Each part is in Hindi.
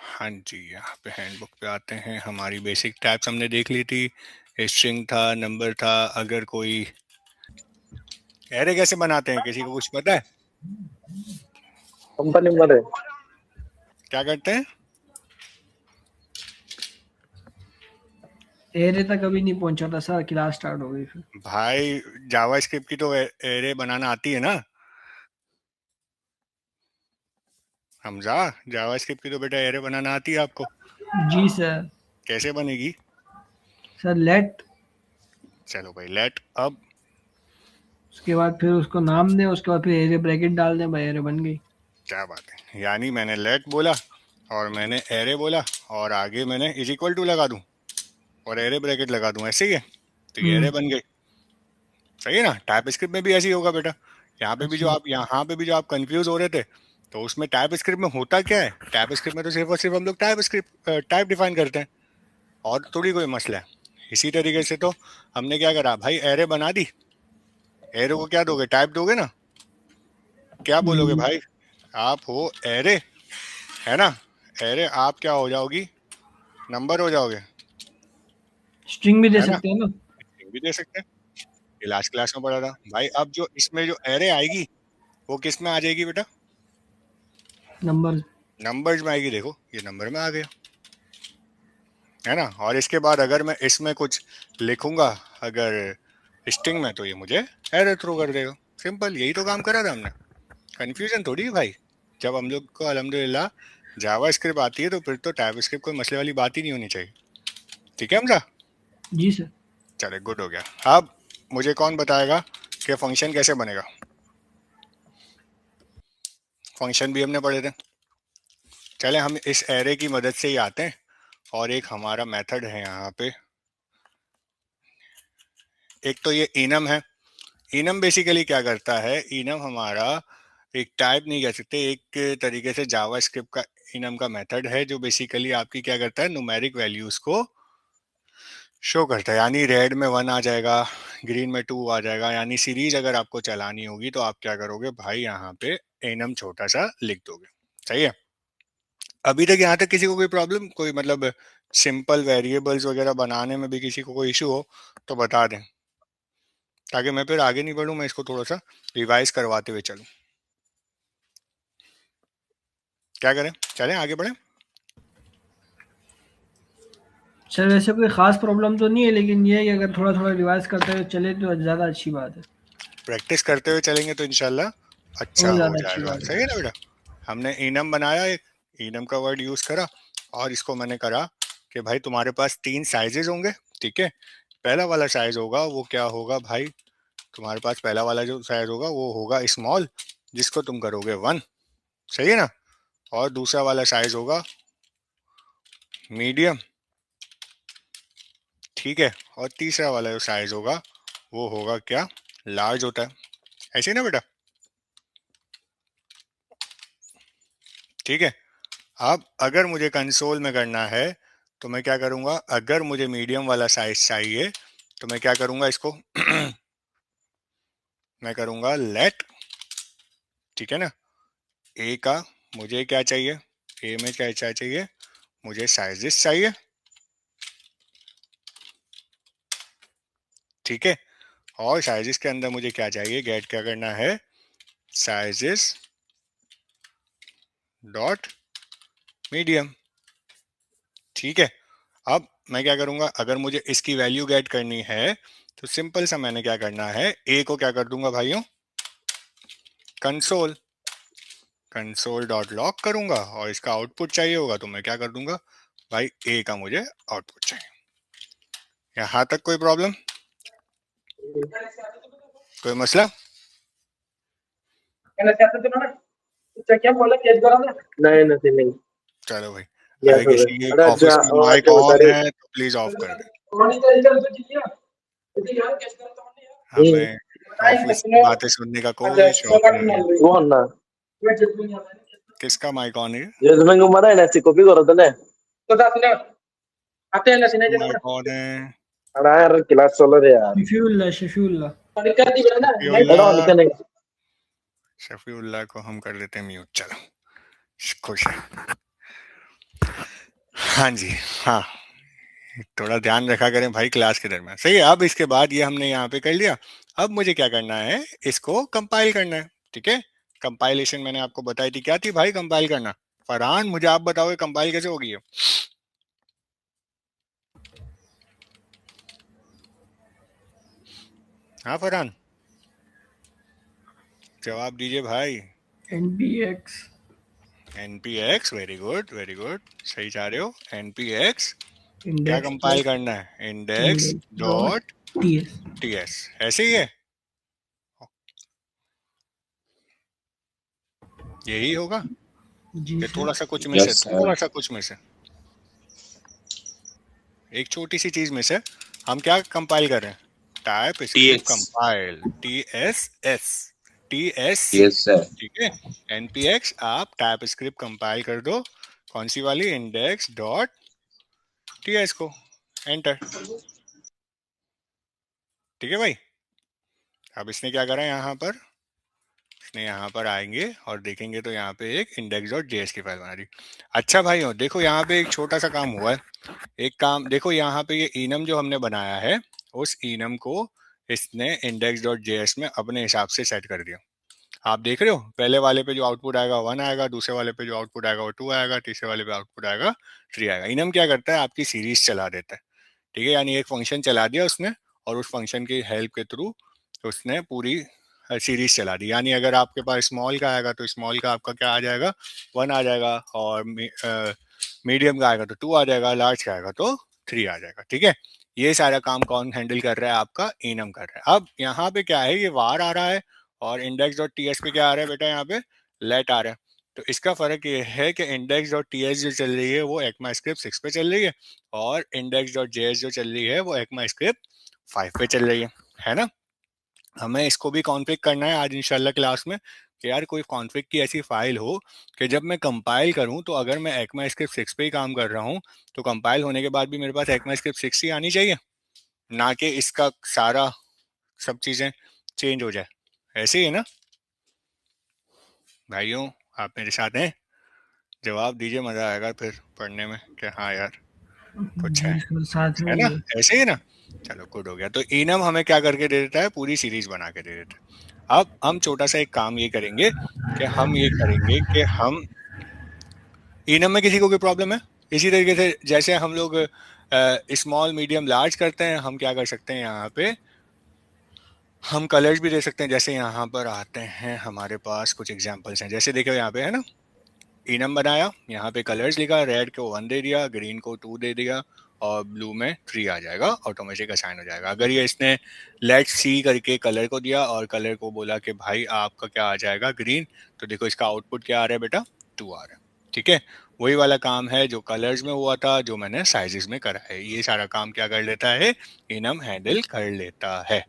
हाँ जी, यहाँ पे हैंडबुक पे आते हैं। हमारी बेसिक टाइप्स हमने देख ली थी। स्ट्रिंग था, नंबर था। अगर कोई एरे कैसे बनाते हैं, किसी को कुछ पता है? कंपनी में क्या करते हैं? एरे तक कभी नहीं पहुंचा था सर, क्लास स्टार्ट हो गई फिर। भाई जावास्क्रिप्ट की तो एरे बनाना आती है ना हमजा? जावास्क्रिप्ट की तो बेटा एरे बनाना आती है आपको? जी सर। कैसे बनेगी? सर लेट, चलो भाई लेट। अब उसके बाद फिर उसको नाम दें, उसके बाद फिर एरे ब्रैकेट डाल दें, भाई एरे बन गई। क्या बात है, यानी मैंने लेट बोला और मैंने एरे बोला और आगे मैंने इज इक्वल टू लगा दूं और एरे ब्रैकेट लगा दूं, ऐसे ही है तो ये एरे बन गई। सही है ना? टाइप स्क्रिप्ट में भी ऐसे ही होगा बेटा। अच्छा। यहाँ पे भी जो आप कंफ्यूज हो रहे थे, तो उसमें टाइप स्क्रिप्ट में होता क्या है? टाइप स्क्रिप्ट में तो सिर्फ और सिर्फ हम लोग टाइप डिफाइन करते हैं और थोड़ी कोई मसला है। इसी तरीके से तो हमने क्या करा भाई, एरे बना दी। एरे को क्या दोगे? टाइप दोगे ना। क्या बोलोगे भाई? आप हो एरे, है ना? एरे आप क्या हो जाओगी? नंबर हो जाओगे, स्ट्रिंग भी दे है ना? सकते हैं ना। भी दे सकते हैं, ये लास्ट क्लास में पढ़ा था भाई। अब जो इसमें जो एरे आएगी वो किस में आ जाएगी बेटा? नंबर। नंबर्स में आएगी। देखो ये नंबर में आ गया, है ना? और इसके बाद अगर मैं इसमें कुछ लिखूंगा अगर स्ट्रिंग में, तो ये मुझे एरर थ्रो कर देगा। सिंपल, यही तो काम करा था हमने। कंफ्यूजन थोड़ी है भाई। जब हम लोग को अल्हम्दुलिल्लाह जावा स्क्रिप्ट आती है तो फिर तो टाइप स्क्रिप्ट कोई मसले वाली बात ही नहीं होनी चाहिए। ठीक है हमजा? जी सर। चले, गुड हो गया। अब मुझे कौन बताएगा कि फंक्शन कैसे बनेगा? फंक्शन भी हमने पढ़े थे। चले हम इस एरे की मदद से ही आते हैं और एक हमारा मेथड है यहाँ पे। एक तो ये इनम है। इनम बेसिकली क्या करता है? इनम हमारा एक टाइप नहीं कह सकते, एक तरीके से जावा स्क्रिप्ट का इनम का मेथड है जो बेसिकली आपकी क्या करता है, न्यूमेरिक वैल्यूज को शो करता है। यानी रेड में 1 आ जाएगा, ग्रीन में 2 आ जाएगा। यानी सीरीज अगर आपको चलानी होगी तो आप क्या करोगे भाई, यहाँ पे इनम छोटा सा लिख दोगे। सही है? अभी तक यहाँ तक किसी को कोई प्रॉब्लम, कोई मतलब सिंपल वेरिएबल्स वगैरह बनाने में भी किसी को कोई इशू हो तो बता दें, ताकि मैं फिर आगे नहीं बढ़ूँ, मैं इसको थोड़ा सा रिवाइज करवाते हुए चलूँ। क्या करें, चलें आगे बढ़ें? सर वैसे कोई खास प्रॉब्लम तो नहीं है, लेकिन ये है कि अगर थोड़ा थोड़ा रिवाइज करते हुए चले तो ज़्यादा अच्छी बात है। प्रैक्टिस करते हुए चलेंगे तो इंशाल्लाह अच्छा और हो ज़्यादा अच्छी जाएगा। बात है। सही है ना बेटा? हमने इनम बनाया, एक इनम का वर्ड यूज करा और इसको मैंने करा कि भाई तुम्हारे पास 3 साइजेस होंगे। ठीक है? पहला वाला साइज होगा वो क्या होगा भाई, तुम्हारे पास पहला वाला जो साइज होगा वो होगा स्मॉल, जिसको तुम करोगे 1। सही है ना? और दूसरा वाला साइज होगा मीडियम। ठीक है? और तीसरा वाला जो साइज होगा वो होगा क्या, लार्ज होता है। ऐसे ही ना बेटा? ठीक है? अब अगर मुझे कंसोल में करना है तो मैं क्या करूंगा, अगर मुझे मीडियम वाला साइज चाहिए तो मैं क्या करूंगा, इसको मैं करूंगा लेट। ठीक है ना? ए का मुझे क्या चाहिए, ए में क्या क्या चाहिए, मुझे साइजेस चाहिए। ठीक है? और साइजेस के अंदर मुझे क्या चाहिए, गेट क्या करना है, साइजेस डॉट मीडियम। ठीक है? अब मैं क्या करूंगा, अगर मुझे इसकी वैल्यू गेट करनी है तो सिंपल सा मैंने क्या करना है, ए को क्या कर दूंगा भाइयों, कंसोल कंसोल डॉट लॉग करूंगा और इसका आउटपुट चाहिए होगा तो मैं क्या कर दूंगा भाई, ए का मुझे आउटपुट चाहिए। यहाँ तक कोई प्रॉब्लम, कोई मसला? नहीं नहीं नहीं। चलो भाई, या अगर सर किसी अरे ऑफिस में माइक अच्छा बता ऑन रहे। है तो प्लीज ऑफ कर दे। हम्म। हमें ऑफिस की बातें सुनने का कोई शौक नहीं है। कौन ना किसका माइक ऑन है? ये तुम्हें मरा है ना, ऐसी कॉपी करो तो ने किसका माइक ऑन है? अरे यार क्लास चल रही है यार। शफीउल्ला, शफीउल्ला। शफीउल्लाह। एडो निकल नहीं। शफीउल्लाह को हम कर देते हैं म्यूट। चलो, खुश है। हाँ जी, हाँ, थोड़ा ध्यान रखा करें भाई क्लास के दरमियान। सही है। अब इसके बाद ये हमने यहाँ पे कर लिया। अब मुझे क्या करना है, इसको कंपाइल करना है। ठीक है, कंपाइलेशन मैंने आपको बताई थी, क्या थी भाई कंपाइल करना। फरहान मुझे आप बताओ कंपाइल कैसे होगी है? हाँ फरहान, जवाब दीजिए भाई। npx npx, very good very good, सही जा रहे हो। npx क्या index कंपाइल plus करना है, index index dot dot ts। TS, ऐसे ही है, यही होगा। जी ये सर। थोड़ा सा कुछ मिस है, यस थोड़ा सर। सा कुछ मिस है, एक छोटी सी चीज मिस है। हम क्या कंपाइल कर रहे हैं, TypeScript TX. Compile, TSS, TS. Yes sir. ठीक है, एनपीएक्स आप टाइप स्क्रिप्ट कंपाइल कर दो, कौन सी वाली, इंडेक्स डॉट टीएस को, एंटर। ठीक है भाई। अब इसने क्या करा यहाँ पर, इसने यहाँ पर आएंगे और देखेंगे तो यहाँ पे एक इंडेक्स डॉट जेएस की फाइल बना दी। अच्छा भाइयों देखो यहाँ पे एक छोटा सा काम हुआ है। एक काम देखो, यहाँ पे ये इनम जो हमने बनाया है, उस इनम को इसने इंडेक्स डॉट जेएस में अपने हिसाब से सेट कर दिया। आप देख रहे हो, पहले वाले पे जो आउटपुट आएगा 1 आएगा, दूसरे वाले पे जो आउटपुट आएगा वो 2 आएगा, तीसरे वाले पे आउटपुट आएगा 3 आएगा। इनम क्या करता है, आपकी सीरीज चला देता है। ठीक है, यानी एक फंक्शन चला दिया उसने, और उस फंक्शन की हेल्प के थ्रू उसने पूरी सीरीज चला दी। यानी अगर आपके पास स्मॉल का आएगा तो स्मॉल का आपका क्या आ जाएगा, 1 आ जाएगा, और मीडियम का आएगा तो 2 आ जाएगा, लार्ज का आएगा तो 3 आ जाएगा। ठीक है, ये सारा काम कौन हैंडल कर रहा है, आपका इनम कर रहा है। अब यहाँ पे क्या है, ये वार आ रहा है, और इंडेक्स डॉट टी एस पे क्या आ रहा है बेटा, यहाँ पे लेट आ रहा है। तो इसका फर्क ये है कि इंडेक्स डॉट टी एस जो चल रही है वो ECMA स्क्रिप्ट 6 पे चल रही है, और इंडेक्स डॉट जेएस जो चल रही है वो ECMA स्क्रिप्ट 5 पे चल रही है ना। हमें इसको भी कॉन्फ़िग करना है आज इंशाल्लाह क्लास में, कि यार कोई कॉन्फ़िग की ऐसी फाइल हो कि जब मैं कंपाइल करूं तो अगर मैं ECMA स्क्रिप्ट 6 पे ही काम कर रहा हूं तो कंपाइल होने के बाद भी मेरे पास ECMA स्क्रिप्ट 6 ही आनी चाहिए, ना कि इसका सारा सब चीज़ें चेंज हो जाए। ऐसे ही है ना भाइयों, आप मेरे साथ हैं? जवाब दीजिए, मज़ा आएगा फिर पढ़ने में कि हाँ यार कुछ जी सर, साथ में है ही ना, है। ऐसे ही ना। चलो गुड हो गया। तो इनम हमें क्या करके दे देता है, पूरी सीरीज बना के दे देता है। अब हम छोटा सा एक काम ये करेंगे कि हम ये करेंगे कि हम इनम में किसी को कोई प्रॉब्लम है, इसी तरीके से जैसे हम लोग स्मॉल मीडियम लार्ज करते हैं, हम क्या कर सकते हैं यहाँ पे, हम कलर्स भी दे सकते हैं। जैसे यहाँ पर आते हैं, हमारे पास कुछ एग्जांपल्स हैं, जैसे देखो यहाँ पे है ना, इनम बनाया, यहाँ पे कलर्स लिखा, रेड को 1 दे दिया, ग्रीन को 2 दे दिया, और ब्लू में 3 आ जाएगा, ऑटोमेटिक असाइन हो जाएगा। अगर ये इसने लेट सी करके कलर को दिया और कलर को बोला कि भाई आपका क्या आ जाएगा, ग्रीन, तो देखो इसका आउटपुट क्या आ रहा है बेटा, 2 आ रहा है। ठीक है, वही वाला काम है जो कलर्स में हुआ था, जो मैंने साइजेस में करा है। ये सारा काम क्या कर लेता है, इनम हैंडल कर लेता है।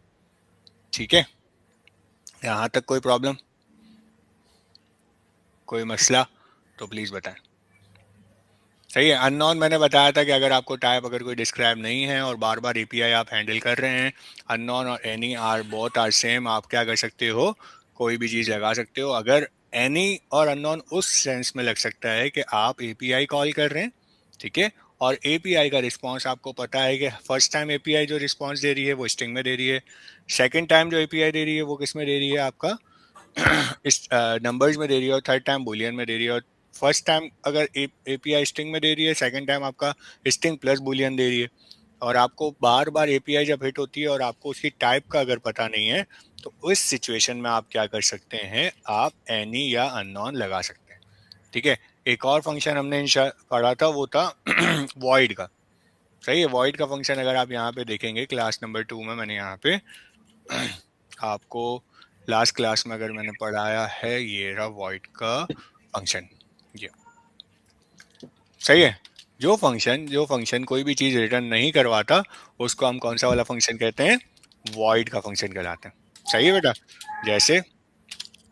ठीक है, यहाँ तक कोई प्रॉब्लम, कोई मसला तो प्लीज़ बताएं। सही है। अननोन मैंने बताया था कि अगर आपको टाइप अगर कोई डिस्क्राइब नहीं है और बार बार एपीआई आप हैंडल कर रहे हैं, अननोन और any are both are same, आप क्या कर सकते हो, कोई भी चीज़ लगा सकते हो। अगर एनी और अननोन उस सेंस में लग सकता है कि आप एपीआई कॉल कर रहे हैं, ठीक है, और एपीआई का रिस्पांस आपको पता है कि फर्स्ट टाइम एपीआई जो रिस्पांस दे रही है वो स्ट्रिंग में दे रही है, सेकंड टाइम जो एपीआई दे रही है वो किस में दे रही है, आपका इस नंबर्स में दे रही है, और थर्ड टाइम बुलियन में दे रही है। और फर्स्ट टाइम अगर एपीआई स्ट्रिंग में दे रही है, सेकंड टाइम आपका स्ट्रिंग प्लस बुलियन दे रही है। और आपको बार बार एपीआई जब हिट होती है और आपको उसकी टाइप का अगर पता नहीं है, तो उस सिचुएशन में आप क्या कर सकते हैं, आप एनी या अननोन लगा सकते हैं। ठीक है, एक और फंक्शन हमने पढ़ा था, वो था वॉइड का। सही है, वॉइड का फंक्शन अगर आप यहाँ पे देखेंगे क्लास नंबर 2 में, मैंने यहाँ पे आपको लास्ट क्लास में अगर मैंने पढ़ाया है, ये रहा वॉइड का फंक्शन। ये सही है, जो फंक्शन कोई भी चीज रिटर्न नहीं करवाता उसको हम कौन सा वाला फंक्शन कहते हैं, वॉइड का फंक्शन कहलाते हैं। सही है बेटा। जैसे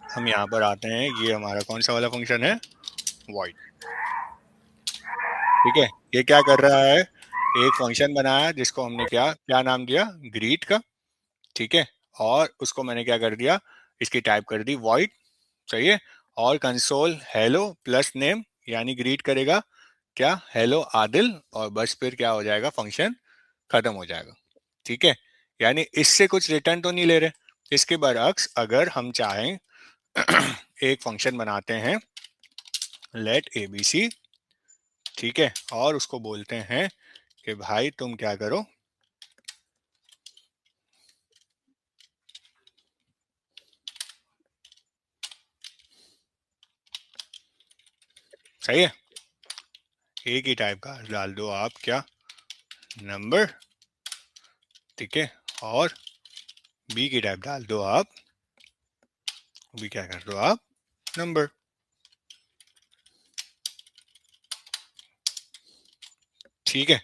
हम यहाँ पर आते हैं, ये हमारा कौन सा वाला फंक्शन है, वॉइड। ठीक है, ये क्या कर रहा है, एक फंक्शन बनाया जिसको हमने क्या क्या नाम दिया, ग्रीट का। ठीक है, और उसको मैंने क्या कर दिया, इसकी टाइप कर दी वॉइड। सही है, और कंसोल हेलो प्लस नेम, यानी ग्रीट करेगा क्या, हेलो आदिल, और बस फिर क्या हो जाएगा, फंक्शन खत्म हो जाएगा। ठीक है, यानी इससे कुछ रिटर्न तो नहीं ले रहे। इसके बरअक्स अगर हम चाहें एक फंक्शन बनाते हैं लेट एबीसी, ठीक है, और उसको बोलते हैं कि भाई तुम क्या करो, सही है, एक ही टाइप का डाल दो आप, क्या, नंबर, ठीक है, और बी की टाइप डाल दो आप, बी क्या कर दो आप, नंबर। ठीक है,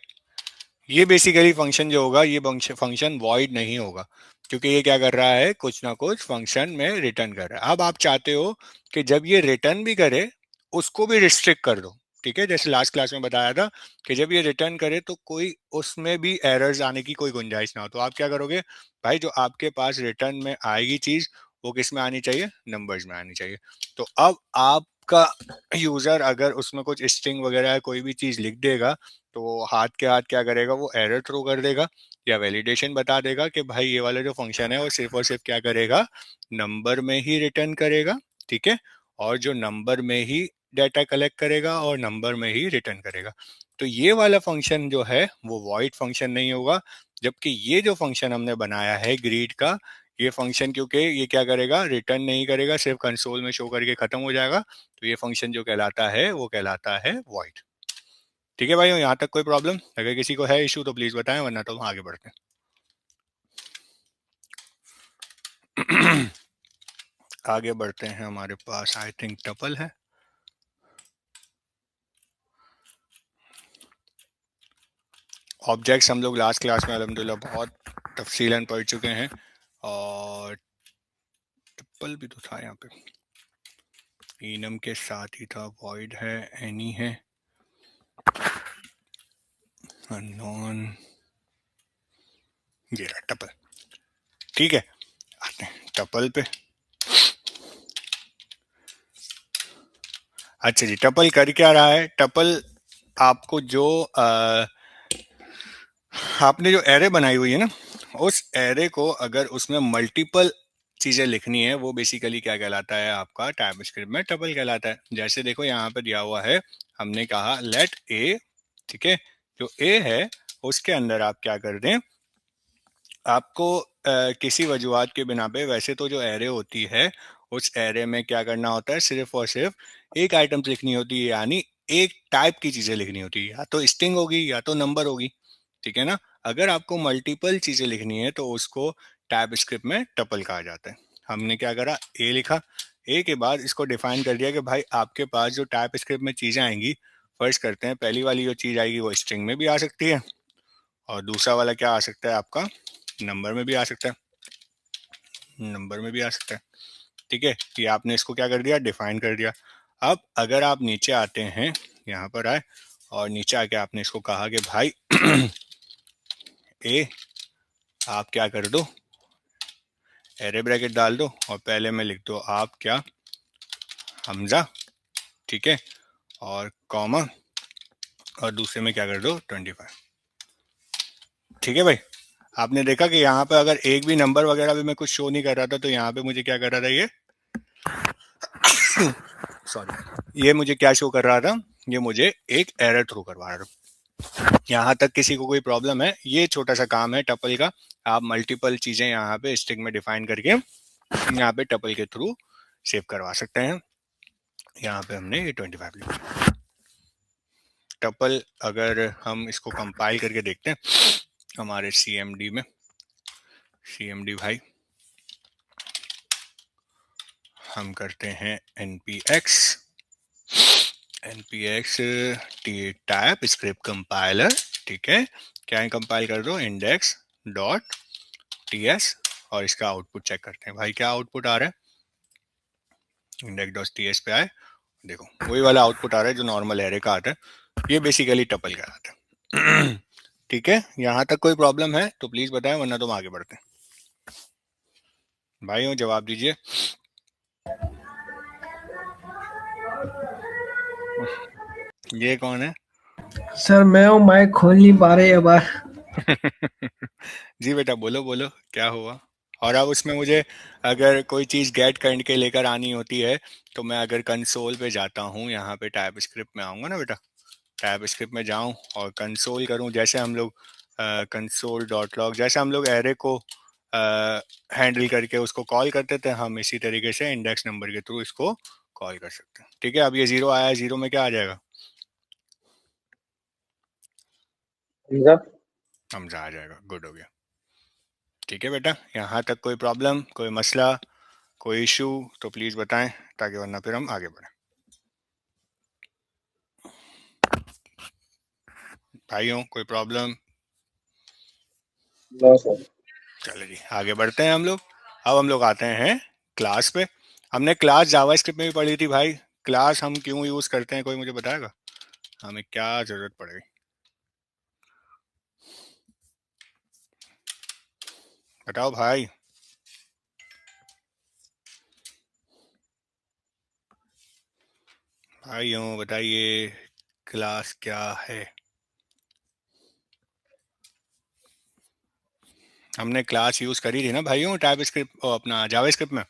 ये बेसिकली फंक्शन जो होगा, ये फंक्शन वॉइड नहीं होगा, क्योंकि ये क्या कर रहा है, कुछ ना कुछ फंक्शन में रिटर्न कर रहा है। अब आप चाहते हो कि जब ये रिटर्न भी करे उसको भी रिस्ट्रिक्ट कर दो। ठीक है, जैसे लास्ट क्लास में बताया था कि जब ये रिटर्न करे तो कोई उसमें भी एरर्स आने की कोई गुंजाइश ना हो, तो आप क्या करोगे भाई, जो आपके पास रिटर्न में आएगी चीज वो किस में आनी चाहिए, नंबर्स में आनी चाहिए। तो अब आपका यूजर अगर उसमें कुछ स्ट्रिंग वगैरह कोई भी चीज लिख देगा तो वो हाथ के हाथ क्या करेगा, वो एरर थ्रो कर देगा या वैलिडेशन बता देगा कि भाई ये वाला जो फंक्शन है वो सिर्फ और सिर्फ क्या करेगा, नंबर में ही रिटर्न करेगा। ठीक है, और जो नंबर में ही डाटा कलेक्ट करेगा और नंबर में ही रिटर्न करेगा। तो ये वाला फंक्शन जो है वो वॉइड फंक्शन नहीं होगा, जबकि ये जो फंक्शन हमने बनाया है ग्रीड का, ये फंक्शन क्योंकि ये क्या करेगा, रिटर्न नहीं करेगा, सिर्फ कंसोल में शो करके खत्म हो जाएगा, तो ये फंक्शन जो कहलाता है वो कहलाता है वॉइड। ठीक है भाई, यहाँ तक कोई प्रॉब्लम, अगर किसी को है इशू तो प्लीज बताएं, वरना तो हम आगे बढ़ते हैं। आगे बढ़ते हैं, हमारे पास आई थिंक टपल है। ऑब्जेक्ट्स हम लोग लास्ट क्लास में अल्हम्दुलिल्लाह बहुत तफसीलन पढ़ चुके हैं, और टपल भी तो था यहाँ पे, इनम के साथ ही था, वॉइड है, एनी है, अननोन, ये रहा टपल। ठीक है, आते हैं टपल पे। अच्छा जी, टपल कर क्या रहा है, टपल आपको जो आपने जो एरे बनाई हुई है ना, उस एरे को अगर उसमें मल्टीपल चीजें लिखनी है, वो बेसिकली क्या कहलाता है, आपका टाइपस्क्रिप्ट में टपल कहलाता है। जैसे देखो यहाँ पे दिया हुआ है, हमने कहा लेट ए, ठीक है, जो ए है उसके अंदर आप क्या कर दें, आपको किसी वजूहत के बिना पे, वैसे तो जो एरे होती है उस एरे में क्या करना होता है, सिर्फ और सिर्फ एक आइटम लिखनी होती है, यानी एक टाइप की चीजें लिखनी होती है, या तो स्ट्रिंग होगी या तो नंबर होगी। ठीक है ना, अगर आपको मल्टीपल चीजें लिखनी है तो उसको टाइप स्क्रिप्ट में टपल कहा जाता है। हमने क्या करा, ए लिखा, ए के बाद इसको डिफाइन कर दिया कि भाई आपके पास जो टाइप स्क्रिप्ट में चीजें आएंगी, फर्स्ट करते हैं, पहली वाली जो चीज आएगी वो स्ट्रिंग में भी आ सकती है, और दूसरा वाला क्या आ सकता है आपका, नंबर में भी आ सकता है, नंबर में भी आ सकता है। ठीक है, ये आपने इसको क्या कर दिया, डिफाइन कर दिया। अब अगर आप नीचे आते हैं, यहाँ पर आए, और नीचे आके आपने इसको कहा कि भाई ए आप क्या कर दो, एरे ब्रैकेट डाल दो, और पहले में लिख दो आप क्या, हमजा, ठीक है, और कॉमा, और दूसरे में क्या कर दो 25। ठीक है भाई, आपने देखा कि यहाँ पे अगर एक भी नंबर वगैरह भी मैं कुछ शो नहीं कर रहा था, तो यहाँ पे मुझे क्या कर रहा था, ये सॉरी, ये मुझे क्या शो कर रहा था, ये मुझे एक एरर थ्रू करवा रहा था। यहाँ तक किसी को कोई प्रॉब्लम है, ये छोटा सा काम है टपल का, आप मल्टीपल चीजें यहाँ पे स्ट्रिंग में डिफाइन करके यहाँ पे टपल के थ्रू सेव करवा सकते हैं। यहाँ पे हमने ये 25 लिखा। टपल अगर हम इसको कंपाइल करके देखते हैं हमारे CMD में, CMD भाई हम करते हैं npx टाइप स्क्रिप्ट कंपाइलर, ठीक है, क्या है, कंपाइल कर दो इंडेक्स डॉट टीएस, और इसका आउटपुट चेक करते हैं भाई क्या आउटपुट आ रहा है, इंडेक्स डॉट टीएस पे आए, देखो वही वाला आउटपुट आ रहा है जो नॉर्मल एरे का आता है, ये बेसिकली टपल का आता है। ठीक है, यहाँ तक कोई प्रॉब्लम है तो प्लीज बताएं, वरना तुम आगे बढ़ते हैं। भाइयों जवाब दीजिए। ये कौन है, सर मैं हूँ, माइक खोल नहीं पा रहे ये बार। जी बेटा, बोलो बोलो क्या हुआ। और अब उसमें मुझे अगर कोई चीज़ गेट करके लेकर आनी होती है, तो मैं अगर कंसोल पे जाता हूँ, यहाँ पे टाइप स्क्रिप्ट में आऊँगा ना बेटा, टाइप स्क्रिप्ट में जाऊँ और कंसोल करूँ, जैसे हम लोग कंसोल डॉट लॉग, जैसे हम लोग एरे को हैंडल करके उसको कॉल करते थे, हम इसी तरीके से इंडेक्स नंबर के थ्रू इसको कॉल कर सकते हैं। ठीक है, अब ये जीरो आया, जीरो में क्या आ जाएगा? समझा। हमजा आ जाएगा। गुड हो गया। ठीक है बेटा, यहाँ तक कोई प्रॉब्लम, कोई मसला, कोई इशू तो प्लीज़ बताएं, ताकि वरना फिर हम आगे बढ़ें। भाइयों कोई प्रॉब्लम? No sir. चलो जी, आगे बढ़ते हैं हम लोग। अब हम लोग आते हैं क्लास पे। हमने क्लास जावास्क्रिप्ट में भी पढ़ी थी भाई। क्लास हम क्यों यूज़ करते हैं, कोई मुझे बताएगा? हमें क्या ज़रूरत पड़ेगी? बताओ भाई। भाइयों बताइए, क्लास क्या है? हमने क्लास यूज़ करी थी ना भाइयों, टाइप स्क्रिप्ट अपना जावास्क्रिप्ट में।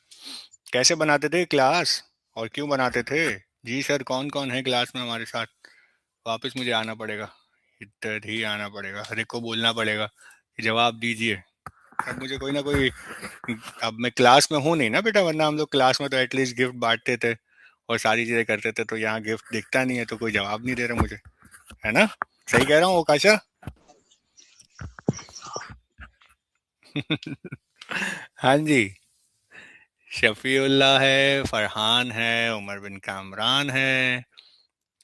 कैसे बनाते थे क्लास और क्यों बनाते थे? जी सर, कौन कौन है क्लास में हमारे साथ? वापस मुझे आना पड़ेगा, इधर ही आना पड़ेगा, हर एक को बोलना पड़ेगा कि जवाब दीजिए। अब मुझे कोई ना कोई, अब मैं क्लास में हूँ नहीं ना बेटा, वरना हम लोग क्लास में तो एटलीस्ट गिफ्ट बांटते थे और सारी चीज़ें करते थे, तो यहाँ गिफ्ट दिखता नहीं है तो कोई जवाब नहीं दे रहा मुझे, है ना? सही कह रहा हूँ ओकाशा? हाँ जी। शफीउल्लाह है, फरहान है, उमर बिन कामरान है,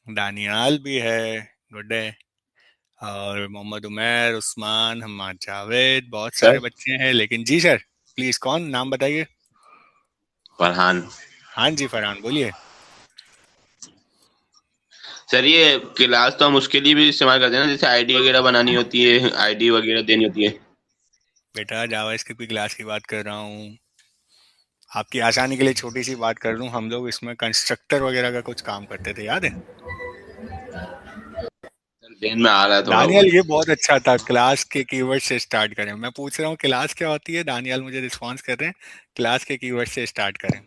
दानियाल भी है, गुड है, और मोहम्मद उमैर, उस्मान, हम्माद जावेद, बहुत सारे सर बच्चे हैं। लेकिन जी सर, प्लीज कौन, नाम बताइए। फरहान। हाँ जी फरहान, बोलिए। सर ये क्लास तो हम उसके लिए भी इस्तेमाल करते हैं ना, जैसे आईडी वगैरह बनानी होती है, आईडी वगैरह देनी होती है। बेटा जावास्क्रिप्ट की क्लास की बात कर रहा हूँ। आपकी आसानी के लिए छोटी सी बात कर दूं, हम लोग इसमें कंस्ट्रक्टर वगैरह का कुछ काम करते थे, याद है? सर देन में आ रहा है थोड़ा दानियल, बहुत। ये बहुत अच्छा था, क्लास के कीवर्ड से स्टार्ट करें। मैं पूछ रहा हूँ क्लास क्या होती है, दानियल मुझे रिस्पॉन्स कर रहे हैं क्लास के कीवर्ड से स्टार्ट करें।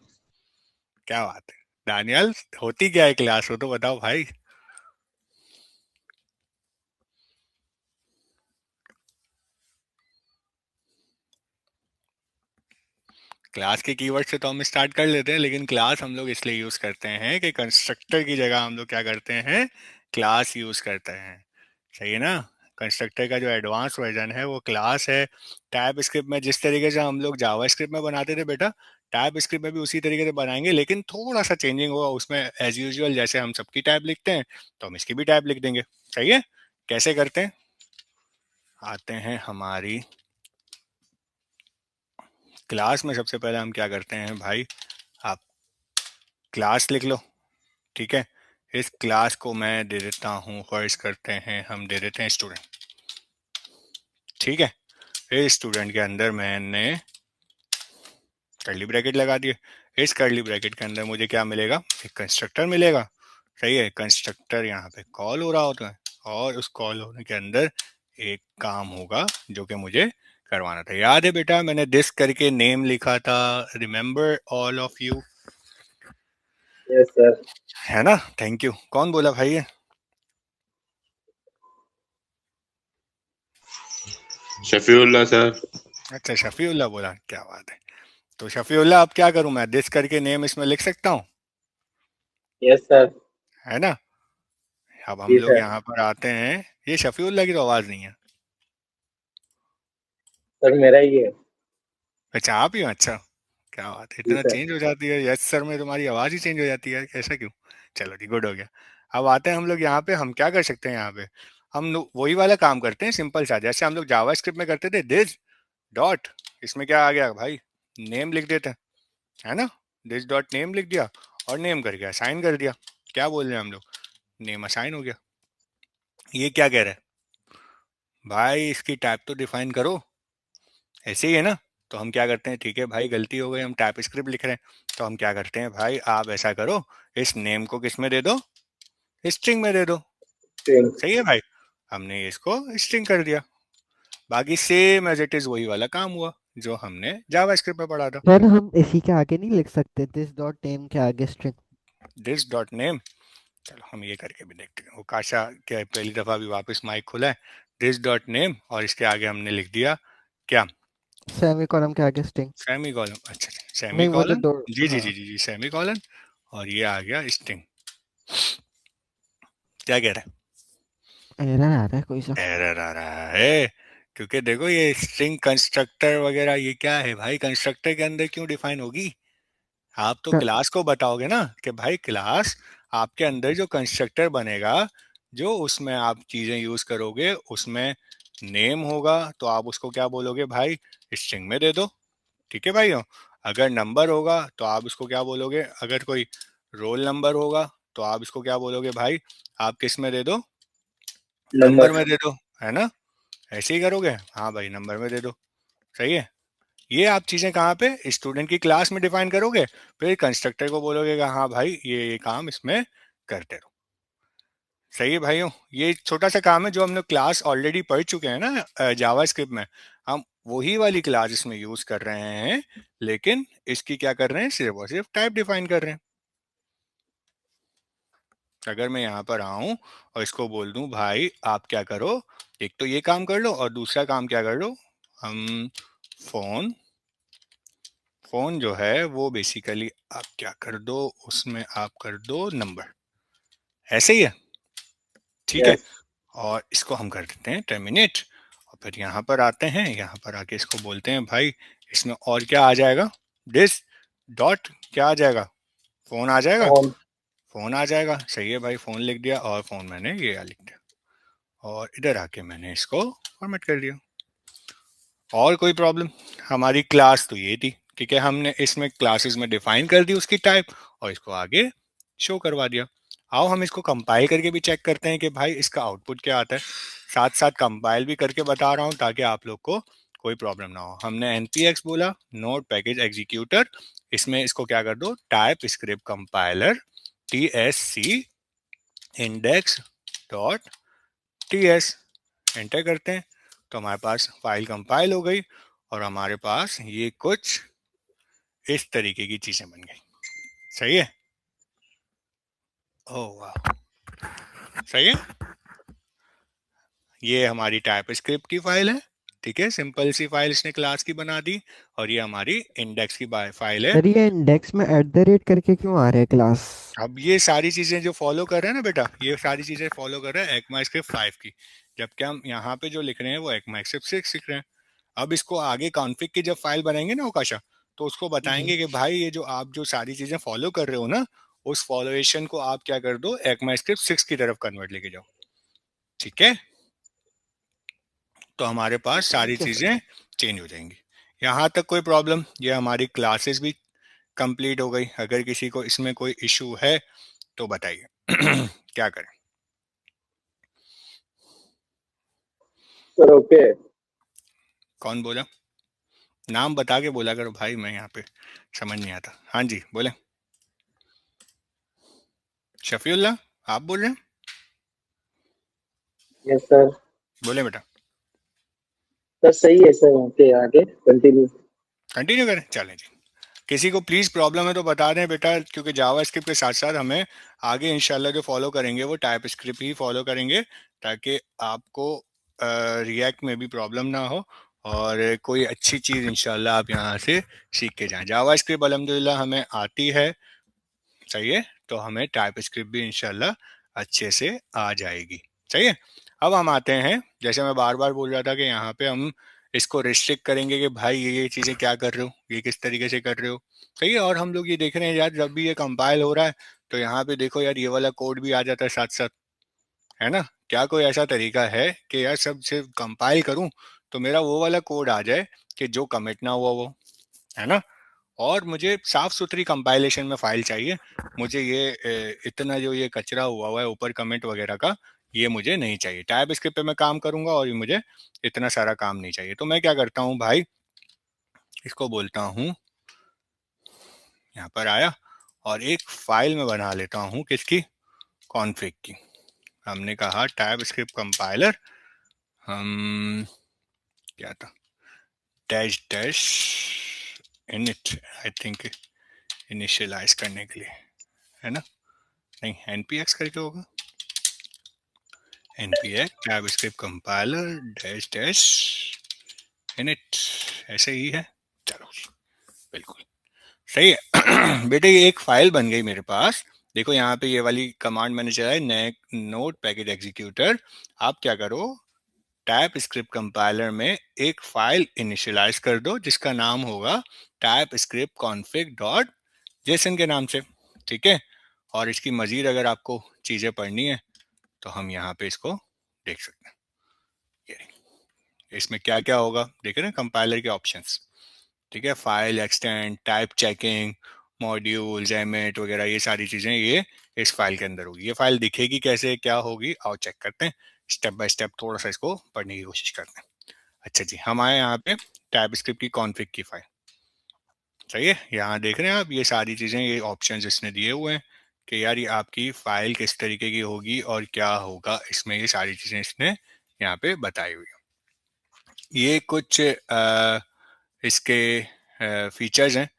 क्या बात है दानियल, होती क्या है क्लास, हो तो बताओ भाई। क्लास के कीवर्ड से तो हम स्टार्ट कर लेते हैं, लेकिन क्लास हम लोग इसलिए यूज करते हैं कि कंस्ट्रक्टर की जगह हम लोग क्या करते हैं, क्लास यूज करते हैं। सही है ना? कंस्ट्रक्टर का जो एडवांस वर्जन है वो क्लास है। टाइप स्क्रिप्ट में जिस तरीके से हम लोग जावा स्क्रिप्ट में बनाते थे बेटा, टाइप स्क्रिप्ट में भी उसी तरीके से बनाएंगे, लेकिन थोड़ा सा चेंजिंग होगा उसमें। एज यूजुअल जैसे हम सबकी टाइप लिखते हैं, तो हम इसकी भी टाइप लिख देंगे। सही है? कैसे करते हैं, आते हैं हमारी क्लास में। सबसे पहले हम क्या करते हैं भाई, आप क्लास लिख लो। ठीक है, इस क्लास को मैं दे देता हूँ, फर्ज करते हैं हम दे देते हैं स्टूडेंट। ठीक है, इस स्टूडेंट के अंदर मैंने कर्ली ब्रैकेट लगा दिए। इस कर्ली ब्रैकेट के अंदर मुझे क्या मिलेगा, एक कंस्ट्रक्टर मिलेगा। सही है, कंस्ट्रक्टर यहाँ पे कॉल हो रहा होता है, और उस कॉल होने के अंदर एक काम होगा जो कि मुझे करवाना था। याद है बेटा, मैंने दिस करके नेम लिखा था, remember all of you, yes sir. है ना? Thank you. कौन बोला भाई ये? शफीउल्लाह सर। अच्छा, शफीउल्लाह बोला, क्या बात है। तो शफीउल्लाह, अब क्या करूं मैं, दिस करके नेम इसमें लिख सकता हूँ, यस सर। है ना? अब हम जी लोग सर। यहाँ पर आते हैं, ये शफीउल्लाह की तो आवाज़ नहीं है। सर मेरा ही है। अच्छा, आप ही हो? अच्छा, क्या बात है, जी इतना सर। चेंज हो जाती है यस सर में, तुम्हारी आवाज़ ही चेंज हो जाती है, ऐसा क्यों? चलो जी, गुड हो गया। अब आते हैं हम लोग यहाँ पे, हम क्या कर सकते हैं यहाँ पे, हम लोग वही वाला काम करते हैं सिंपल सा, जैसे हम लोग जावा स्क्रिप्ट में करते थे, दिस डॉट, इसमें क्या आ गया भाई, नेम लिख देते हैं, है ना? दिस डॉट नेम लिख दिया, और नेम करके असाइन कर दिया। क्या बोल रहे हैं हम लोग, नेम असाइन हो गया। ये क्या कह रहा है भाई, इसकी टाइप तो डिफाइन करो, ऐसे ही है ना? तो हम क्या करते हैं, ठीक है भाई गलती हो गई, हम टाइप स्क्रिप्ट लिख रहे हैं, तो हम क्या करते हैं भाई, आप ऐसा करो, इस नेम को किस में दे दो, स्ट्रिंग में दे दो। स्ट्रिंग। सही है भाई, हमने इसको स्ट्रिंग कर दिया। बाकी सेम एज इट इज वही वाला काम हुआ जो हमने जावास्क्रिप्ट में पढ़ा था। सर हम इसी के आगे नहीं लिख सकते, दिस डॉट नेम के आगे स्ट्रिंग? दिस डॉट नेम, चलो हम ये करके भी देखते हैं। वो काशा क्या पहली दफा अभी वापस माइक खुला है। दिस डॉट नेम और इसके आगे हमने लिख दिया क्या, सेमी कॉलम के आगे स्ट्रिंग। Semi colon. अच्छा सेमी नहीं वो तो कॉलन, दो। जी जी हाँ जी जी जी सेमी कॉलन, और ये आ गया स्ट्रिंग। क्या कह रहा एरर आ रहा है कोई सा। है, एरर आ रहा है, क्योंकि देखो ये स्ट्रिंग कंस्ट्रक्टर वगैरह ये क्या है भाई, कंस्ट्रक्टर के अंदर क्यों डिफाइन होगी? आप तो क- क्लास को बताओगे ना कि भाई क्लास आपके अंदर जो कंस्ट्रक्टर बनेगा, जो उसमें आप चीजें यूज करोगे, उसमें नेम होगा तो आप उसको क्या बोलोगे भाई, स्ट्रिंग में दे दो। ठीक है भाइयों, अगर नंबर होगा तो आप उसको क्या बोलोगे, अगर कोई रोल नंबर होगा तो आप इसको क्या बोलोगे भाई, आप किस में दे दो, नंबर नंबर। में दे दो, है ना? ऐसे ही करोगे, हाँ भाई नंबर में दे दो। सही है, ये आप चीजें कहाँ पे स्टूडेंट की क्लास में डिफाइन करोगे, फिर कंस्ट्रक्टर को बोलोगे कि हाँ भाई ये काम इसमें करते रहो। सही है भाइयों, ये छोटा सा काम है जो हम लोग क्लास ऑलरेडी पढ़ चुके हैं ना जावास्क्रिप्ट में, हम वही वाली क्लास इसमें यूज कर रहे हैं, लेकिन इसकी क्या कर रहे हैं, सिर्फ और सिर्फ टाइप डिफाइन कर रहे हैं। अगर मैं यहाँ पर आऊं और इसको बोल दूं भाई आप क्या करो, एक तो ये काम कर लो और दूसरा काम क्या कर लो, हम फोन, फोन जो है वो बेसिकली आप क्या कर दो, उसमें आप कर दो नंबर, ऐसे ही है। ठीक है, यस। और इसको हम कर देते हैं टर्मिनेट, और फिर यहाँ पर आते हैं, यहाँ पर आके इसको बोलते हैं भाई इसमें और क्या आ जाएगा, दिस डॉट क्या आ जाएगा, फोन आ जाएगा, ऑन। फोन आ जाएगा। सही है भाई, फोन लिख दिया और फोन मैंने ये लिख दिया, और इधर आके मैंने इसको फॉर्मेट कर दिया। और कोई प्रॉब्लम? हमारी क्लास तो ये थी, ठीक है, हमने इसमें क्लासेस में डिफाइन कर दी उसकी टाइप और इसको आगे शो करवा दिया। आओ हम इसको कंपाइल करके भी चेक करते हैं कि भाई इसका आउटपुट क्या आता है, साथ साथ कंपाइल भी करके बता रहा हूँ ताकि आप लोग को कोई प्रॉब्लम ना हो। हमने npx बोला, नोड पैकेज एग्जीक्यूटर, इसमें इसको क्या कर दो, type script compiler tsc index dot ts, enter करते हैं तो हमारे पास फाइल कंपाइल हो गई और हमारे पास ये कुछ इस तरीके की चीजें बन गई। सही है, ओह वाह, सही है। ये हमारी टाइप स्क्रिप्ट की फाइल है, ठीक है, सिंपल सी फाइल इसने क्लास की बना दी, और ये हमारी इंडेक्स की फाइल है। सर ये इंडेक्स में एट द रेट करके क्यों आ रहा है क्लास? अब ये सारी चीजें जो फॉलो कर रहे हैं ना बेटा, ये सारी चीजें फॉलो कर रहे हैं ECMAScript 5 की, जबकि हम यहाँ पे जो लिख रहे हैं वो ECMAScript 6 लिख रहे हैं। अब इसको आगे कॉन्फ़िग की जब फाइल बनाएंगे ना ओकाशा, तो उसको बताएंगे कि भाई ये जो आप जो सारी चीजें फॉलो कर रहे हो ना, उस फॉलोएशन को आप क्या कर दो, ECMAScript 6 की तरफ कन्वर्ट लेके जाओ। ठीक है, तो हमारे पास सारी ठीक है सर। चीजें चेंज हो जाएंगी। यहाँ तक कोई प्रॉब्लम? ये हमारी क्लासेस भी कंप्लीट हो गई। अगर किसी को इसमें कोई इशू है तो बताइए क्या करें? Sir okay. कौन बोला? नाम बता के बोला करो भाई, मैं यहाँ पे समझ नहीं आता। हाँ जी बोले, शफीउल्ला आप बोल रहे हैं? Yes sir. बोले बेटा। सर सही है सर, ओके आगे कंटिन्यू। कंटिन्यू करें, चलें जी। किसी को प्लीज प्रॉब्लम है तो बता दें बेटा, क्योंकि जावास्क्रिप्ट के साथ साथ हमें आगे इंशाल्लाह जो फॉलो करेंगे वो टाइप स्क्रिप्ट ही फॉलो करेंगे, ताकि आपको रिएक्ट में भी प्रॉब्लम ना हो और कोई अच्छी चीज़ इंशाल्लाह आप यहाँ से सीख के जाएं। जावास्क्रिप्ट अल्हम्दुलिल्लाह हमें आती है, सही है, तो हमें टाइप स्क्रिप्ट भी इंशाल्लाह अच्छे से आ जाएगी। सही है, अब हम आते हैं, जैसे मैं बार बार बोल रहा था कि यहाँ पे हम इसको रिस्ट्रिक्ट करेंगे कि भाई ये चीज़ें क्या कर रहे हो, ये किस तरीके से कर रहे हो। सही है, और हम लोग ये देख रहे हैं यार, जब भी ये कंपाइल हो रहा है तो यहाँ पे देखो यार ये वाला कोड भी आ जाता है साथ साथ, है ना? क्या कोई ऐसा तरीका है कि यार सब सिर्फ कंपाइल करूं तो मेरा वो वाला कोड आ जाए कि जो कमिट ना हुआ वो, है ना? और मुझे साफ सुथरी कंपाइलेशन में फाइल चाहिए, मुझे ये इतना जो ये कचरा हुआ है ऊपर कमेंट वगैरह का, ये मुझे नहीं चाहिए। टाइप स्क्रिप्ट पे मैं काम करूंगा और ये मुझे इतना सारा काम नहीं चाहिए। तो मैं क्या करता हूँ भाई, इसको बोलता हूँ, यहाँ पर आया और एक फाइल में बना लेता हूँ किसकी, कॉन्फ़िग की। हमने कहा टाइप स्क्रिप्ट कंपाइलर हम क्या था dash dash init I think initialise करने के लिए है ना, नहीं npx करके होगा npx type script compiler dash dash init, ऐसे ही है। चलो बिल्कुल सही है। बेटे ये एक फाइल बन गई मेरे पास, देखो यहाँ पे ये वाली कमांड मैंने चलाई नोट पैकेज एग्जीक्यूटर। आप क्या करो टाइप स्क्रिप्ट कंपाइलर में एक फाइल इनिशियलाइज कर दो जिसका नाम होगा type script config dot JSON के नाम से, ठीक है। और इसकी मजीद अगर आपको चीजें पढ़नी है तो हम यहाँ पे इसको देख सकते हैं। ये इसमें क्या क्या होगा देखे ना कंपाइलर के ऑप्शंस, ठीक है। File extend type checking modules emit वगैरह ये सारी चीजें ये इस फाइल के अंदर होगी। ये फाइल दिखेगी कैसे क्या होगी आओ चेक करते हैं स्टेप बाय स्टेप, थोड़ा सा इसको पढ़ने की कोशिश करते हैं। अच्छा जी हम आए यहाँ पे टाइप स्क्रिप्ट की कॉन्फिग की फाइल, सही है। यहाँ देख रहे हैं आप ये सारी चीजें ये ऑप्शंस इसने दिए हुए हैं कि यार ये आपकी फाइल किस तरीके की होगी और क्या होगा इसमें, ये सारी चीजें इसने यहाँ पे बताई हुई है। ये कुछ इसके फीचर्स हैं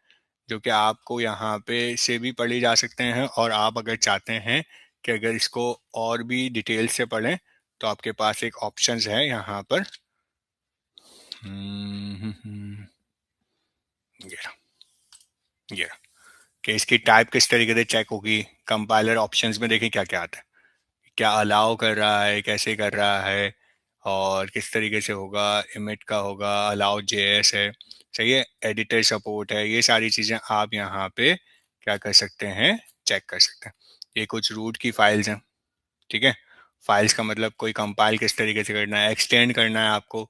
जो कि आपको यहाँ पे से भी पढ़े जा सकते हैं, और आप अगर चाहते हैं कि अगर इसको और भी डिटेल से पढ़ें तो आपके पास एक ऑप्शंस है यहाँ पर ये कि इसकी टाइप किस तरीके से चेक होगी। कंपाइलर ऑप्शंस में देखें क्या क्या आता है, क्या अलाउ कर रहा है कैसे कर रहा है और किस तरीके से होगा, इमिट का होगा, अलाउ जेएस है, सही है, एडिटर सपोर्ट है, ये सारी चीज़ें आप यहाँ पे क्या कर सकते हैं चेक कर सकते हैं। ये कुछ रूट की फाइल्स हैं, ठीक है। फाइल्स का मतलब कोई कंपाइल किस तरीके से करना है, एक्सटेंड करना है आपको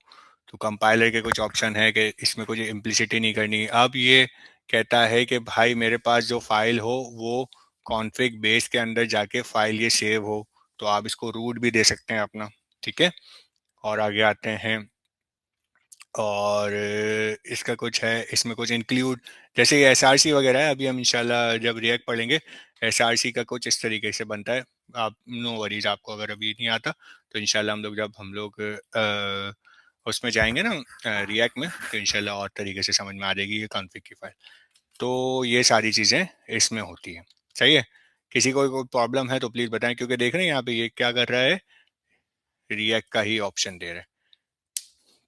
तो कंपाइलर के कुछ ऑप्शन है कि इसमें कुछ इम्प्लिसिटी नहीं करनी। अब ये कहता है कि भाई मेरे पास जो फाइल हो वो कॉन्फ़िग बेस के अंदर जाके फाइल ये सेव हो, तो आप इसको रूट भी दे सकते हैं अपना, ठीक है। और आगे आते हैं और इसका कुछ है इसमें कुछ इंक्लूड जैसे ये SRC वगैरह है, अभी हम इंशाल्लाह जब रिएक्ट पढ़ेंगे SRC का कुछ इस तरीके से बनता है। आप नो वरीज, आपको अगर अभी नहीं आता तो इंशाल्लाह हम लोग उसमें जाएंगे ना रिएक्ट में तो इंशाल्लाह और तरीके से समझ में आ जाएगी ये कॉन्फ़िग की फाइल। तो ये सारी चीज़ें इसमें होती हैं, सही है। किसी को कोई प्रॉब्लम है तो प्लीज़ बताएं, क्योंकि देख रहे हैं यहाँ पे ये क्या कर रहा है रिएक्ट का ही ऑप्शन दे रहा है,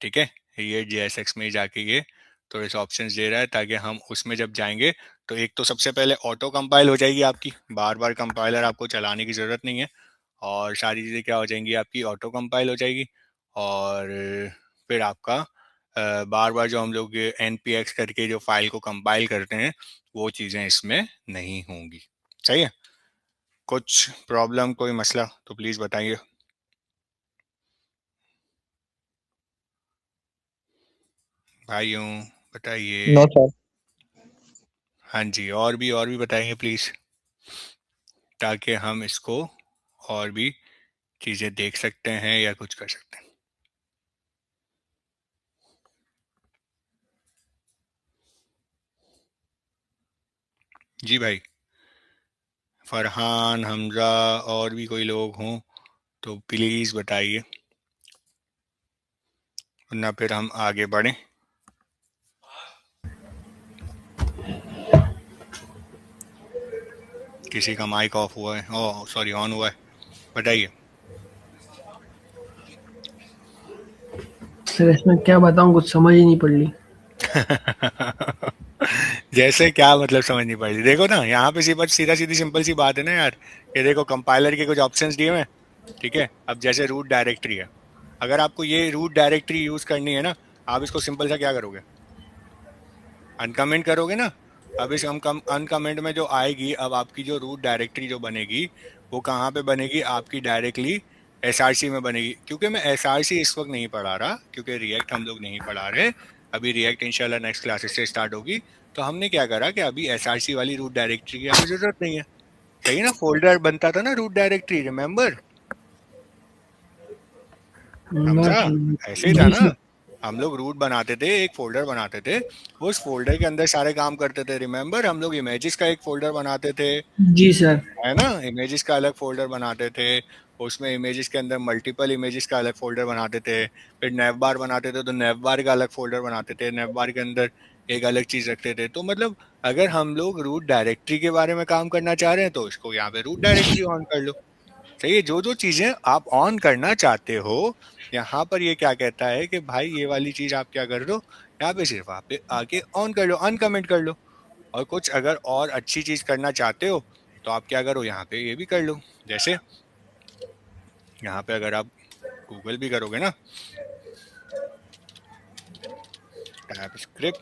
ठीक है। ये JSX में जाके ये तो इस ऑप्शंस दे रहा है ताकि हम उसमें जब जाएंगे तो एक तो सबसे पहले ऑटो कंपाइल हो जाएगी आपकी, बार बार कंपाइलर आपको चलाने की ज़रूरत नहीं है, और सारी चीज़ें क्या हो जाएंगी आपकी ऑटो कंपाइल हो जाएगी। और फिर आपका बार बार जो हम लोग npx करके जो फाइल को कंपाइल करते हैं वो चीज़ें इसमें नहीं होंगी, सही है। कुछ प्रॉब्लम कोई मसला तो प्लीज़ बताइए। भाइयों बताइए। No sir. हाँ जी और भी बताएंगे प्लीज़, ताकि हम इसको और भी चीज़ें देख सकते हैं या कुछ कर सकते हैं। जी भाई फरहान हमजा और भी कोई लोग हों तो प्लीज़ बताइए, वरना फिर हम आगे बढ़ें। किसी का माइक ऑफ हुआ है, ओह सॉरी ऑन हुआ है, बताइए। सर इसमें क्या बताऊं, कुछ समझ ही नहीं पड़ रही। जैसे क्या मतलब समझ नहीं पड़ रही, देखो ना यहाँ पे सीधा सीधी सिंपल सी बात है ना यार। ये देखो कंपाइलर के कुछ ऑप्शंस दिए हुए हैं, ठीक है। अब जैसे रूट डायरेक्टरी है, अगर आपको ये रूट डायरेक्टरी यूज करनी है ना, आप इसको सिंपल सा क्या करोगे अनकमेंट करोगे ना। अब इस अनकमेंट में जो आएगी, अब आपकी जो रूट डायरेक्टरी जो बनेगी वो कहाँ पे बनेगी आपकी डायरेक्टली SRC में बनेगी। क्योंकि मैं SRC इस वक्त नहीं पढ़ा रहा, क्योंकि रिएक्ट हम लोग नहीं पढ़ा रहे अभी, रिएक्ट इंशाल्लाह नेक्स्ट क्लासेस से स्टार्ट होगी। तो हमने क्या करा कि अभी SRC वाली रूट डायरेक्टरी की हमें जरूरत नहीं है, सही ना। फोल्डर बनता था ना रूट डायरेक्टरी, रिमेम्बर समझा, ऐसे ही था ना। हम लोग रूट बनाते थे, एक फोल्डर बनाते थे, उस फोल्डर के अंदर सारे काम करते थे। रिमेम्बर हम लोग इमेजेस का एक फोल्डर बनाते थे, जी सर। है ना, इमेजेस का अलग फोल्डर बनाते थे, उसमें इमेजेस के अंदर मल्टीपल इमेजेस का अलग फोल्डर बनाते थे, फिर नेवबार बनाते थे तो नेवबार का अलग फोल्डर बनाते थे, नेवबार के अंदर एक अलग चीज रखते थे। तो मतलब अगर हम लोग रूट डायरेक्टरी के बारे में काम करना चाह रहे हैं तो इसको यहाँ पे रूट डायरेक्टरी ऑन कर लो। सही है, जो जो चीजें आप ऑन करना चाहते हो यहाँ पर ये क्या कहता है कि भाई ये वाली चीज आप क्या कर दो, यहाँ पे सिर्फ आप पे आके ऑन कर लो, अनकमेंट कर लो। और कुछ अगर और अच्छी चीज करना चाहते हो तो आप क्या करो, यहाँ पे ये भी कर लो। जैसे यहाँ पे अगर आप गूगल भी करोगे ना, टाइप स्क्रिप्ट,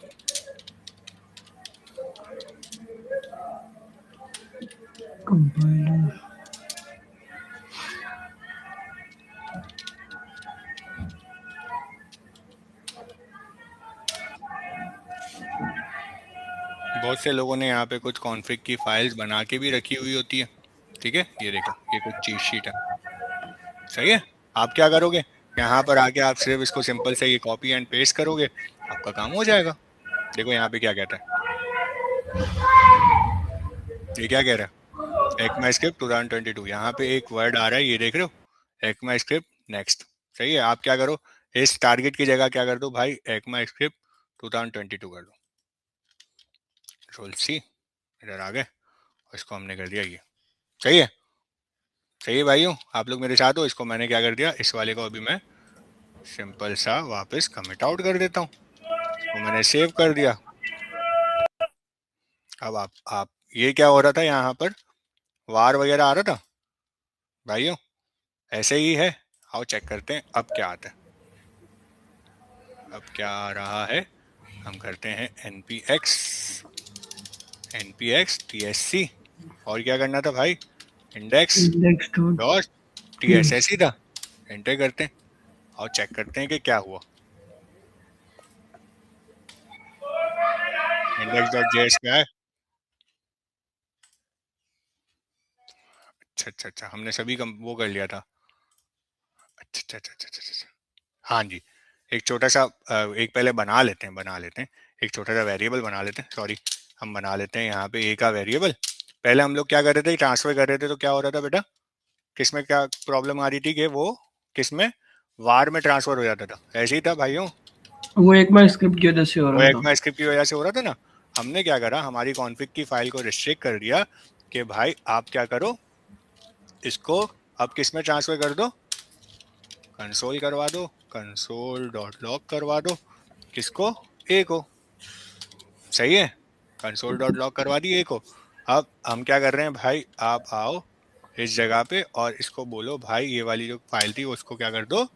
कंपाइलर बहुत से लोगों ने यहाँ पे कुछ कॉन्फ़िग की फाइल्स बना के भी रखी हुई होती है। ठीक है, ये देखो, ये कुछ चीट शीट है। सही है, आप क्या करोगे, यहाँ पर आके आप सिर्फ इसको सिंपल से ये कॉपी एंड पेस्ट करोगे, आपका काम हो जाएगा। देखो यहाँ पे क्या कहता है, ये क्या कह रहा है, ECMAScript 2022, यहाँ पे एक वर्ड आ रहा है, ये देख रहे हो, ECMAScript नेक्स्ट। सही है, आप क्या करो, इस टारगेट की जगह क्या कर दो भाई, ECMAScript 2022 कर दो, कंट्रोल सी, इधर आ गए और इसको हमने कर दिया ये। सही है, सही है भाइयों, आप लोग मेरे साथ हो। इसको मैंने क्या कर दिया, इस वाले को अभी मैं सिंपल सा वापस कमिट आउट कर देता हूँ, तो मैंने सेव कर दिया। अब आप ये क्या हो रहा था, यहाँ पर वार वगैरह आ रहा था भाइयों, ऐसे ही है। आओ चेक करते हैं अब क्या आता है। अब क्या आ रहा है, हम करते हैं npx tsc, और क्या करना था भाई, इंडेक्स इंडेक्स डॉट tss ही था, एंटर करते हैं और चेक करते हैं कि क्या हुआ। index.js क्या है, अच्छा, हमने सभी वो कर लिया था। अच्छा, हाँ जी, एक छोटा सा एक पहले बना लेते हैं एक छोटा सा वेरिएबल बना लेते हैं, सॉरी, हम बना लेते हैं यहाँ पे ए का वेरिएबल। पहले हम लोग क्या कर रहे थे, ट्रांसफर कर रहे थे, तो क्या हो रहा था बेटा, किसमें क्या प्रॉब्लम आ रही थी कि वो किसमें, वार में ट्रांसफर हो जाता था। ऐसे ही था भाइयों, वो ECMAScript की वजह से हो वो रहा एक था। में स्क्रिप्ट की वजह से हो रहा था ना। हमने क्या करा, हमारी कॉन्फ़िग की फाइल को रिस्ट्रिक्ट कर दिया कि भाई आप क्या करो, इसको अब किस में ट्रांसफर कर दो, कंसोल करवा दो, कंसोल डॉट लॉग करवा दो, किसको, ए को। सही है, कंसोल डॉट लॉग करवा दी ए को। अब हम क्या कर रहे हैं भाई, आप आओ इस जगह पे और इसको बोलो भाई ये वाली जो फाइल थी उसको क्या कर दो,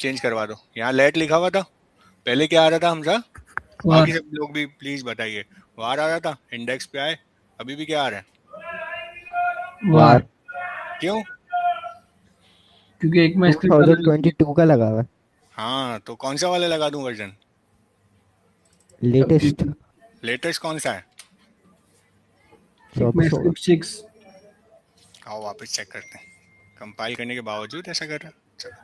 चेंज करवा दो। यहाँ लेट लिखा हुआ था, पहले क्या आ रहा था हमजा, बाकी वार सब लोग भी प्लीज बताइए, वार आ रहा था, इंडेक्स पे आए, अभी भी क्या आ रहा है, वार क्यों, क्योंकि ECMAScript अलग लगी है। 2022 का लगा हुआ है, हाँ तो कौन सा वाला लगा दूं वर्जन, लेटेस्ट लेटेस्ट कौन सा है, 14 ECMAScript 6। आओ वापस चेक करते हैं, कंपाइल करने के बावजूद ऐसा कर रहा है। चलो,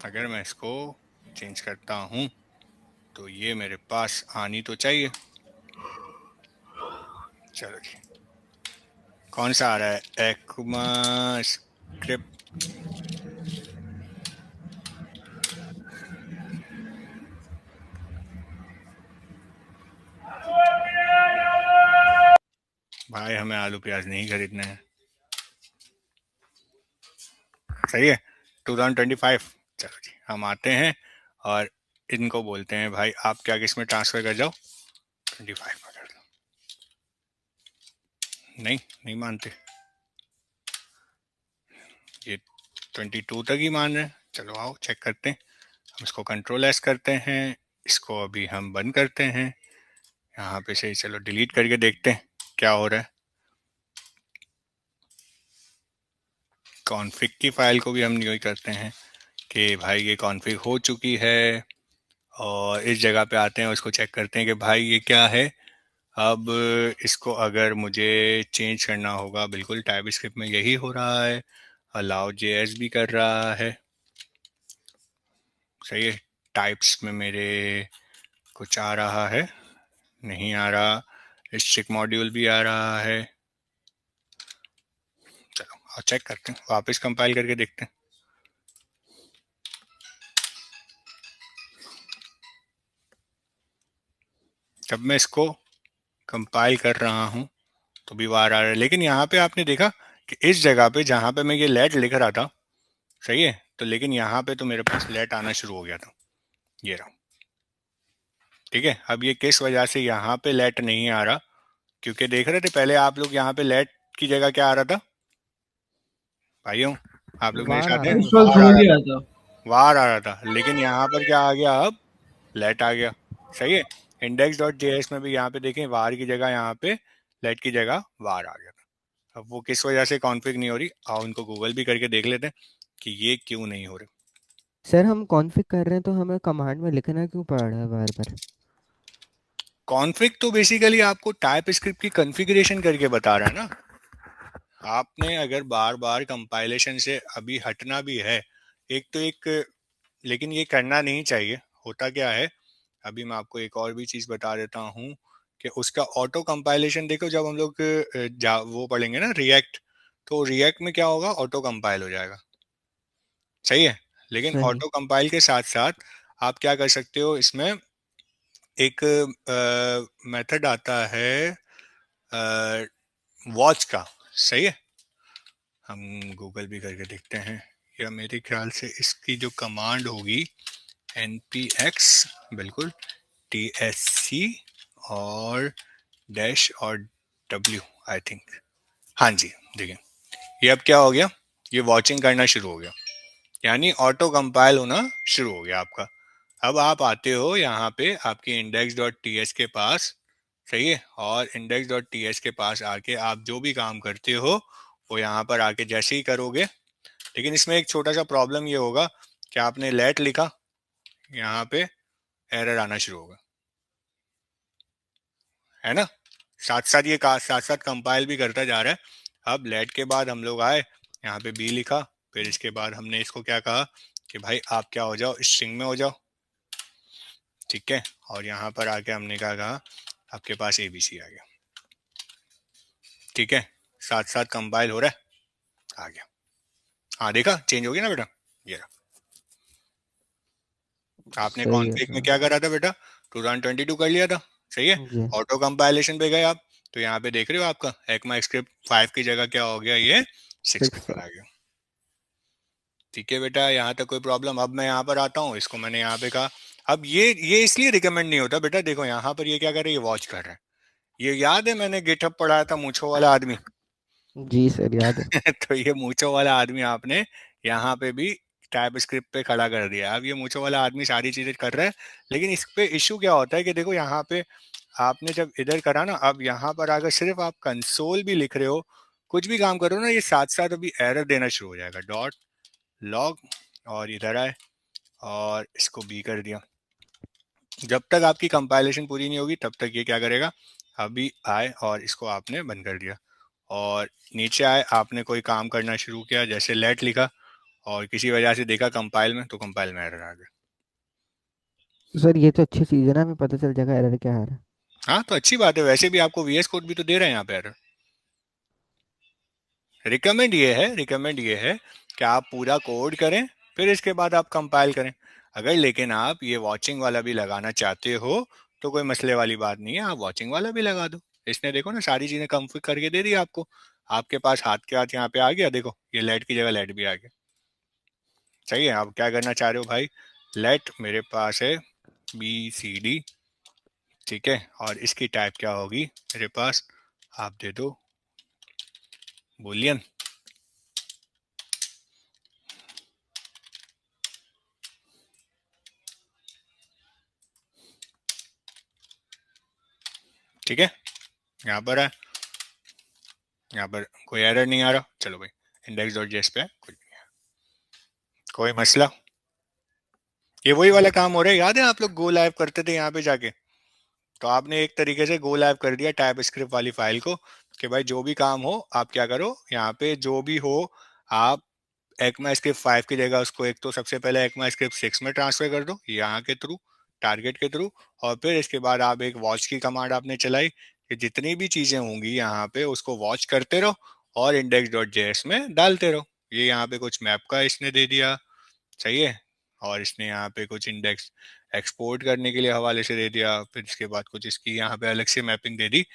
अगर मैं इसको चेंज करता हूँ तो ये मेरे पास आनी तो चाहिए। चलो जी, कौन सा आ रहा है, ECMAScript, भाई हमें आलू प्याज नहीं खरीदने हैं। सही है, 2025। चलो जी, हम आते हैं और इनको बोलते हैं भाई आप क्या किस में ट्रांसफर कर जाओ, 25 में कर दो। नहीं मानते, ये 22 तक ही मान रहे हैं। चलो आओ चेक करते हैं, हम इसको कंट्रोल एस करते हैं, इसको अभी हम बंद करते हैं यहाँ पे से। चलो डिलीट करके देखते हैं क्या हो रहा है। कॉन्फ़िग की फाइल को भी हम यूँ ही करते हैं कि भाई ये कॉन्फ़िग हो चुकी है, और इस जगह पे आते हैं उसको चेक करते हैं कि भाई ये क्या है। अब इसको अगर मुझे चेंज करना होगा, बिल्कुल टाइप स्क्रिप्ट में यही हो रहा है, अलाउ जेएस भी कर रहा है। सही है, टाइप्स में मेरे कुछ आ रहा है, नहीं आ रहा, स्ट्रिक मॉड्यूल भी आ रहा है, और चेक करते हैं, वापस कंपाइल करके देखते हैं। जब मैं इसको कंपाइल कर रहा हूँ तो भी वार आ रहा है, लेकिन यहाँ पे आपने देखा कि इस जगह पे जहाँ पे मैं ये लेट लिख रहा था, सही है, तो लेकिन यहाँ पे तो मेरे पास लेट आना शुरू हो गया था, ये रहा। ठीक है, अब ये किस वजह से यहाँ पे लेट नहीं आ रहा, क्योंकि देख रहे थे पहले आप लोग यहाँ पे लेट की जगह क्या आ रहा था भाइयों, आप लोग मेरे वार आ साथ हैं, रहा था विजुअल सर। वार आ रहा थोड़ी था, आता। वार आ रहा था, लेकिन यहाँ पर क्या आ गया, अब लेट आ गया। सही है, इंडेक्स डॉट जेएस में भी यहाँ पे देखें वार की जगह यहाँ पे लेट की जगह वार आ गया था। अब वो किस वजह से कॉन्फ़िग नहीं हो रही, आओ उनको गूगल भी करके देख लेते हैं कि ये क्यों नहीं हो रही। सर हम कॉन्फ़िग कर रहे हैं तो हमें कमांड में लिखना क्यों पड़ रहा है बार बार? कॉन्फ़िग तो बेसिकली आपको टाइप स्क्रिप्ट की कॉन्फ़िगरेशन करके बता रहा है ना। आपने अगर बार बार कंपाइलेशन से अभी हटना भी है, एक तो एक, लेकिन ये करना नहीं चाहिए। होता क्या है, अभी मैं आपको एक और भी चीज़ बता देता हूँ कि उसका ऑटो कंपाइलेशन देखो, जब हम लोग वो पढ़ेंगे ना रिएक्ट, तो रिएक्ट में क्या होगा, ऑटो कंपाइल हो जाएगा, सही है। लेकिन सही। ऑटो कंपाइल के साथ साथ आप क्या कर सकते हो, इसमें एक मेथड आता है वॉच का, सही है। हम गूगल भी करके देखते हैं, या मेरे ख्याल से इसकी जो कमांड होगी npx, बिल्कुल, tsc और डैश और w, आई थिंक, हाँ जी। देखिए ये अब क्या हो गया, ये वॉचिंग करना शुरू हो गया, यानी ऑटो कंपाइल होना शुरू हो गया आपका। अब आप आते हो यहाँ पे आपके इंडेक्स डॉट टी एस के पास, सही है, और इंडेक्स डॉट टी एस के पास आके आप जो भी काम करते हो वो यहाँ पर आके जैसे ही करोगे, लेकिन इसमें एक छोटा सा प्रॉब्लम ये होगा कि आपने लेट लिखा, यहाँ पे एरर आना शुरू होगा, है ना। साथ साथ ये साथ साथ कंपाइल भी करता जा रहा है। अब लेट के बाद हम लोग आए, यहाँ पे बी लिखा, फिर इसके बाद हमने इसको क्या कहा कि भाई आप क्या हो जाओ, स्ट्रिंग में हो जाओ, ठीक है, और यहाँ पर आके हमने क्या कहा, आपके पास एबीसी आ गया, ठीक है, साथ साथ कंपाइल हो रहा है, आ गया। हाँ देखा, चेंज हो गया ना बेटा, ये रहा। आपने सही है कॉन्फ़िग में सर। क्या करा था बेटा, 2022 कर लिया था, सही है। जी। ऑटो कंपाइलेशन पे गए आप, तो यहाँ पे देख रहे हो आपका ECMA स्क्रिप्ट 5 की जगह क्या हो गया, ये 6 के 6 ऊपर है। आ गया। ठीक है बेटा, यहाँ तक कोई प्रॉब्लम। अब मैं यहाँ पर आता हूँ, इसको मैंने यहाँ पे कहा, अब ये इसलिए रिकमेंड नहीं होता बेटा, देखो यहाँ पर ये क्या कर रहा है, ये वॉच कर रहा है। ये याद है मैंने गिटहब पढ़ाया था, मूंछों वाला आदमी जी सर याद है। तो ये मूंछों वाला आदमी आपने यहाँ पे भी टाइप स्क्रिप्ट पे खड़ा कर दिया। अब ये मूंछों वाला आदमी सारी चीजें कर रहा है, लेकिन इस पे इशू क्या होता है कि देखो यहाँ पे आपने जब इधर करा ना, अब यहाँ पर अगर सिर्फ आप कंसोल भी लिख रहे हो, कुछ भी काम करो ना, ये साथ साथ अभी एरर देना शुरू हो जाएगा। डॉट लॉग, और इधर आए और इसको बी कर दिया। जब तक आपकी कंपाइलेशन पूरी नहीं होगी तब तक ये क्या करेगा, अभी आए और इसको आपने बंद कर दिया, और नीचे आए आपने कोई काम करना शुरू किया, जैसे लेट लिखा, और किसी वजह से देखा कंपाइल में, तो कंपाइल में एरर आ गया। सर ये तो अच्छी चीज़ है ना, हमें पता चल जाएगा एरर क्या आ रहा है। हाँ तो अच्छी बात है, वैसे भी आपको वीएस कोड भी तो दे रहे हैं यहाँ पे एरर। रिकमेंड ये है कि आप पूरा कोड करें, फिर इसके बाद आप कंपाइल करें। अगर लेकिन आप ये वॉचिंग वाला भी लगाना चाहते हो तो कोई मसले वाली बात नहीं है, आप वॉचिंग वाला भी लगा दो। इसने देखो ना सारी चीजें कॉन्फ़िगर करके दे दी आपको, आपके पास हाथ के हाथ यहाँ पे आ गया, देखो ये लेट की जगह लेट भी आ गया। सही है, आप क्या करना चाह रहे हो भाई, लेट मेरे पास है BCD, ठीक है, और इसकी टाइप क्या होगी मेरे पास, आप दे दो बुलियन, ठीक है। यहाँ पर है, यहाँ पर कोई एरर नहीं आ रहा, चलो भाई इंडेक्स डॉट जेएस पे है, कुछ नहीं है, कोई मसला। ये वही वाला काम हो रहा है, याद है आप लोग गो लाइव करते थे यहाँ पे जाके, तो आपने एक तरीके से गो लाइव कर दिया टाइप स्क्रिप्ट वाली फाइल को, कि भाई जो भी काम हो आप क्या करो, यहाँ पे जो भी हो आप ECMA स्क्रिप्ट 5 की जगह उसको एक तो सबसे पहले ECMA स्क्रिप्ट 6 में ट्रांसफर कर दो, यहाँ के थ्रू, टारगेट के थ्रू, और फिर इसके बाद आप एक वॉच की कमांड आपने चलाई कि जितनी भी चीजें होंगी यहाँ पे उसको वॉच करते रहो, और index.js में डालते रहो। ये यहाँ पे कुछ मैप का इसने दे दिया, सही है, और इसने यहाँ पे कुछ इंडेक्स एक्सपोर्ट करने के लिए हवाले से दे दिया, फिर इसके बाद कुछ इसकी यहाँ पे अलग से मैपिंग दे दी।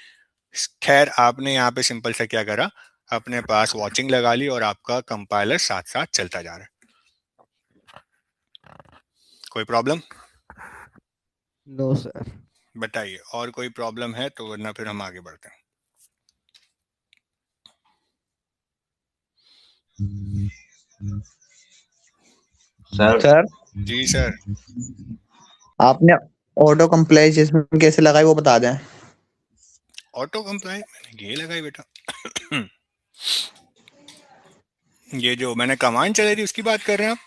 खैर आपने यहाँ पे सिंपल सा क्या करा, अपने पास वॉचिंग लगा ली और आपका कंपाइलर साथ साथ चलता जा रहा है। कोई प्रॉब्लम? No sir. बताइए, और कोई प्रॉब्लम है तो, वरना फिर हम आगे बढ़ते हैं। सर जी सर। आपने ऑटो कंप्लाइजेशन कैसे लगाई वो बता दें। ऑटो कंप्लाई मैंने ये लगाई बेटा। ये जो मैंने कमांड चलाई थी उसकी बात कर रहे हैं आप?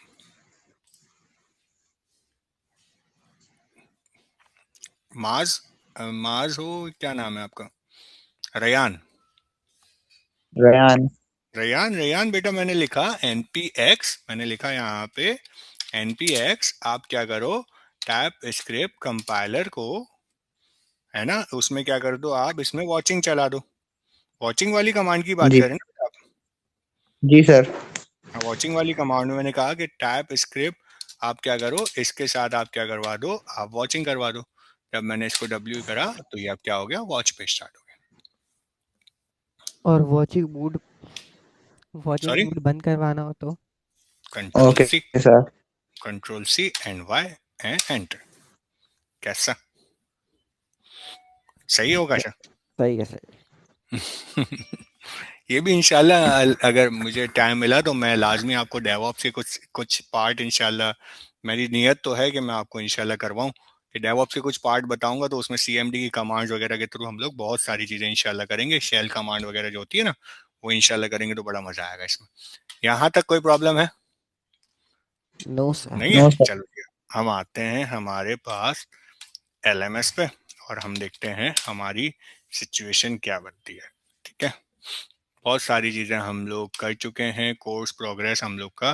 माज हो, क्या नाम है आपका? रयान रयान बेटा, मैंने लिखा npx, मैंने लिखा यहाँ पे npx, आप क्या करो, टाइप स्क्रिप्ट कंपाइलर को, है ना, उसमें क्या कर दो आप, इसमें वॉचिंग चला दो। वॉचिंग वाली कमांड की बात जी करें ना आप? जी सर। वॉचिंग वाली कमांड में मैंने कहा कि टाइप स्क्रिप्ट आप क्या करो, इसके साथ आप क्या करवा दो, आप वॉचिंग करवा दो। जब मैंने इसको W करा तो ये अब क्या हो गया, वॉच पे स्टार्ट हो गया। और वॉचिंग सॉरी, मोड बंद करवाना हो तो? Okay sir. Control C and Y and enter. कैसा, सही होगा सर? सही है सर। ये भी इंशाल्लाह अगर मुझे टाइम मिला तो मैं लाजमी आपको डेवऑप्स के कुछ पार्ट इंशाल्लाह, मेरी नीयत तो है कि मैं आपको इंशाल्लाह करवाऊं कि डेवऑप्स के कुछ पार्ट बताऊंगा, तो उसमें CMD की कमांड्स वगैरह के थ्रू हम लोग बहुत सारी चीज़ें इंशाल्लाह करेंगे। शेल कमांड वगैरह जो होती है ना, वो इंशाल्लाह करेंगे तो बड़ा मजा आएगा इसमें। यहाँ तक कोई प्रॉब्लम है? No sir. नहीं है? चलो हम आते हैं हमारे पास LMS पे और हम देखते हैं हमारी सिचुएशन क्या बनती है। ठीक है, बहुत सारी चीज़ें हम लोग कर चुके हैं, कोर्स प्रोग्रेस हम लोग का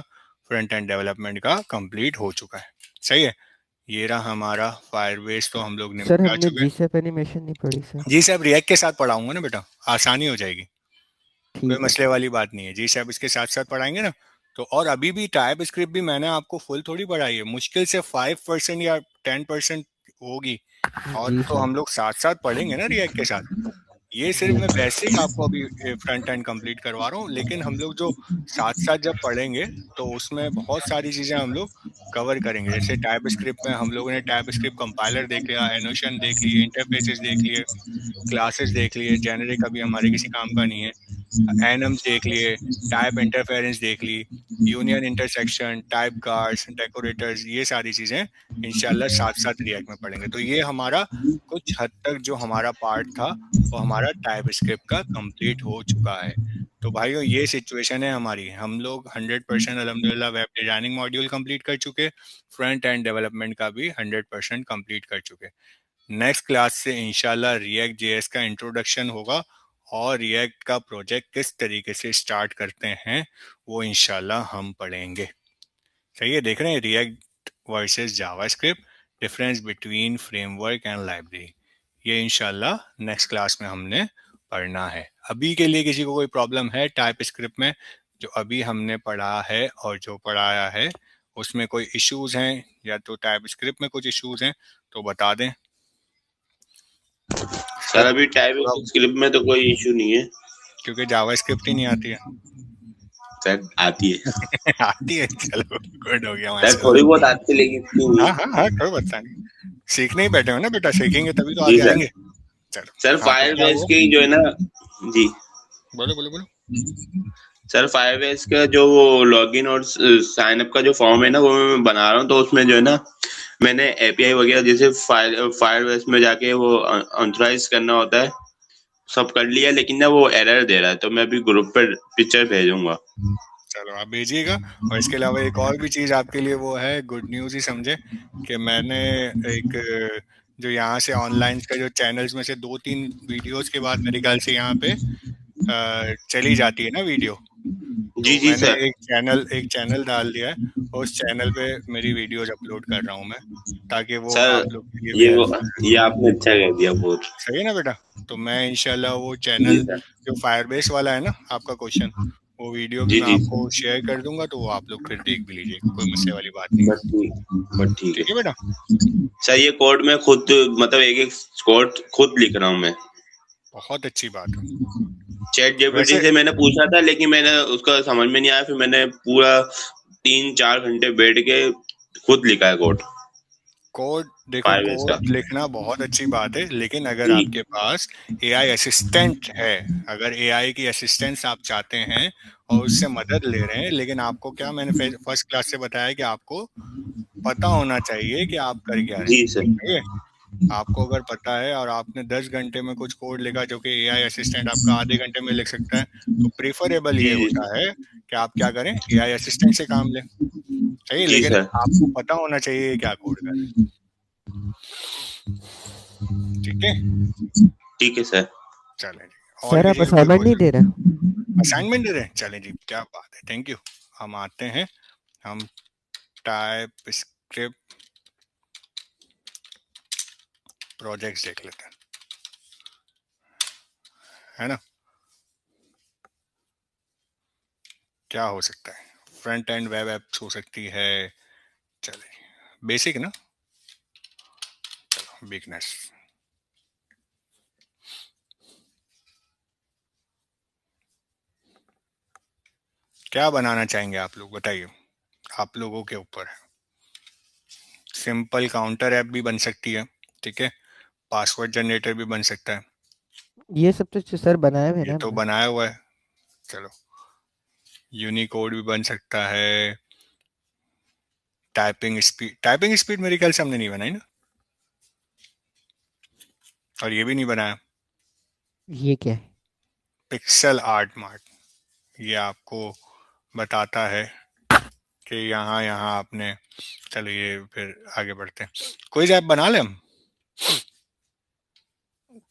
फ्रंट एंड डेवलपमेंट का कंप्लीट हो चुका है, सही है। ये रहा हमारा फायरबेस, तो हम लोग सर निपटा हमने चुके हैं। GSAP एनिमेशन नहीं पढ़ी सर। जी साहब, रिएक्ट के साथ पढ़ाऊंगा ना बेटा, आसानी हो जाएगी, कोई ठीक है मसले वाली बात नहीं है। जी साहब इसके साथ साथ पढ़ाएंगे ना तो। और अभी भी टाइप स्क्रिप्ट भी मैंने आपको फुल थोड़ी पढ़ाई है, मुश्किल से 5% या 10% होगी, और जी तो सर। हम लोग साथ साथ पढ़ेंगे ना रिएक्ट के साथ। ये सिर्फ मैं बेसिक आपको अभी फ्रंट एंड कंप्लीट करवा रहा हूँ, लेकिन हम लोग जो साथ साथ जब पढ़ेंगे तो उसमें बहुत सारी चीज़ें हम लोग कवर करेंगे। जैसे टाइप स्क्रिप्ट में हम लोगों ने टाइप स्क्रिप्ट कंपाइलर देख लिया, एनोशन देख लिए, इंटरफेसेस देख लिए, क्लासेस देख लिए, जेनेरिक अभी हमारे किसी काम का नहीं है, एनम्स देख लिए, टाइप इंटरफेरेंस देख ली, union intersection, type guards, decorators, ये सारी चीज़ें इंशाल्लाह साथ साथ रिएक्ट में पढ़ेंगे। तो ये हमारा कुछ हद तक जो हमारा पार्ट था वो हमारा टाइप स्क्रिप्ट का कंप्लीट हो चुका है। तो भाइयों ये सिचुएशन है हमारी, हम लोग 100% अल्हम्दुलिल्लाह वेब डिजाइनिंग मॉड्यूल कंप्लीट कर चुके, फ्रंट एंड डेवलपमेंट का भी 100% कंप्लीट कर चुके। नेक्स्ट क्लास से इंशाल्लाह रिएक्ट JS का इंट्रोडक्शन होगा और रिएक्ट का प्रोजेक्ट किस तरीके से स्टार्ट करते हैं वो इंशाल्लाह हम पढ़ेंगे। सही है, देख रहे हैं, react versus JavaScript, difference between framework and library, ये इंशाल्लाह नेक्स्ट क्लास में हमने पढ़ना है। अभी के लिए किसी को कोई प्रॉब्लम है टाइप स्क्रिप्ट में, जो अभी हमने पढ़ा है और जो पढ़ाया है उसमें कोई इश्यूज हैं, या तो टाइप स्क्रिप्ट में कुछ इश्यूज हैं तो बता दें। सर अभी टाइप स्क्रिप्ट में तो कोई इशू नहीं है, क्योंकि जावास्क्रिप्ट ही नहीं आती है। सर आती है। आती है, चलो गुड हो गया, सर थोड़ी बहुत आती है लेकिन इतनी नहीं। हाँ कोई बात नहीं, सीखने ही बैठे हो ना बेटा, सीखेंगे तभी तो जी आगे सर। आएंगे। चलो सर हाँ, तो क्या फायरबेस हुआ? की जो है ना, जी बोलो बोलो बोलो। सर फायरबेस का जो वो लॉगिन और साइन अप का जो फॉर्म है ना वो मैं बना रहा हूँ, तो उसमें जो है ना मैंने एपीआई वगैरह जैसे फायरबेस में जाके वो ऑथराइज करना होता है, सब कर लिया, लेकिन ना वो एरर दे रहा है, तो मैं अभी ग्रुप पर पिक्चर भेजूंगा। चलो आप भेजिएगा। और इसके अलावा एक और भी चीज़ आपके लिए वो है, गुड न्यूज़ ही समझे, कि मैंने एक जो यहाँ से ऑनलाइन का जो चैनल्स में से 2-3 वीडियोस के बाद मेरे ख्याल से यहाँ पे चली जाती है ना वीडियो, जी तो जी मैंने सर। एक चैनल डाल दिया है, उस चैनल पे मेरी वीडियोज अपलोड कर रहा हूँ मैं, ताकि वो सर आप लोग के लिए भी ये हेल्पफुल है। ये आपने अच्छा कह दिया बहुत। सही है ना बेटा? तो मैं इंशाल्लाह वो जी चैनल सर। जो फायरबेस वाला है ना आपका क्वेश्चन, वो वीडियो भी जी मैं जी आपको सर। शेयर कर दूंगा, तो वो आप लोग फिर देख भी लीजिएगा, कोई मसले वाली बात नहीं बस ठीक ठीक है है बेटा? सर। ये कोड मैं खुद मतलब एक एक कोड खुद लिख रहा हूँ मैं। बहुत अच्छी बात है। चैट जीपीटी वैसे से मैंने पूछा था, लेकिन मैंने उसका समझ में नहीं आया, फिर मैंने पूरा 3-4 घंटे बैठ के खुद लिखा है कोड कोड देखो, फायरबेस का। कोड लिखना बहुत अच्छी बात है, लेकिन अगर जी आपके पास एआई असिस्टेंट है, अगर एआई की असिस्टेंस आप चाहते हैं और उससे मदद ले रहे हैं, लेकिन आपको क्या, मैंने फर्स्ट क्लास से बताया कि आपको पता होना चाहिए कि आप कर क्या रहे हैं। जी सर। ठीक है? आपको अगर पता है और आपने 10 घंटे में कुछ कोड लिखा जो कि एआई असिस्टेंट आपका आधे घंटे में लिख सकता है, तो प्रेफरेबल जी ये जी होता है कि आप क्या करें, एआई असिस्टेंट से काम लें। सही है, जी लेकिन सर। आपको पता होना चाहिए ये क्या कोड कर रहे हैं। ठीक है? ठीक है सर। चलें जी, और सर आप किसी का कोई असाइनमेंट नहीं दे क्वेश्चन? रहे? असाइनमेंट दे रहे हैं? चलें जी, क्या बात है, थैंक यू। हम आते हैं, हम टाइप स्क्रिप्ट प्रोजेक्ट्स देख लेते हैं, है ना? क्या हो सकता है? फ्रंट एंड वेब एप्स हो सकती है। चले, बेसिक ना, चलो बिगनर्स। क्या बनाना चाहेंगे आप लोग, बताइए, आप लोगों के ऊपर है। सिंपल काउंटर ऐप भी बन सकती है, ठीक है, पासवर्ड जनरेटर भी बन सकता है, ये सब तो सर बनाए हुए हैं ये ना तो हमने। बनाया हुआ है। चलो, यूनिकोड भी बन सकता है, टाइपिंग स्पीड मेरे ख्याल से हमने नहीं बनाई ना, और ये भी नहीं बनाया। ये क्या है? पिक्सल आर्ट मार्ट, ये आपको बताता है कि यहाँ यहाँ आपने, चलो ये फिर आगे बढ़ते हैं। कोई ऐप बना ले हम,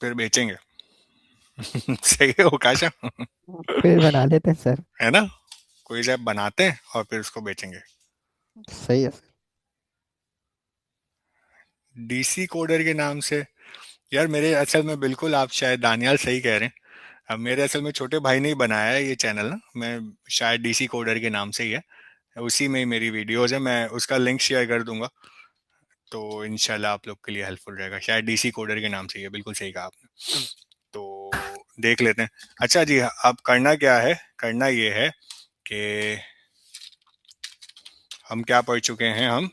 फिर बेचेंगे। सही है ओकाशा? फिर बना लेते हैं सर। है ना? कोई ऐप बनाते हैं और फिर उसको बेचेंगे। सही है सर। डीसी कोडर के नाम से, यार मेरे असल में बिल्कुल, आप शायद दानियाल सही कह रहे हैं। अब मेरे असल में छोटे भाई ने ही बनाया है ये चैनल ना, मैं शायद डीसी कोडर के नाम से ही है, उसी में ही मेरी वीडियोस है, मैं उसका लिंक शेयर कर दूंगा, तो इंशाल्लाह आप लोग के लिए हेल्पफुल रहेगा। शायद डीसी कोडर के नाम से ही है, बिल्कुल सही कहा आपने। तो देख लेते हैं। अच्छा जी, अब करना क्या है, करना ये है कि हम क्या पढ़ चुके हैं, हम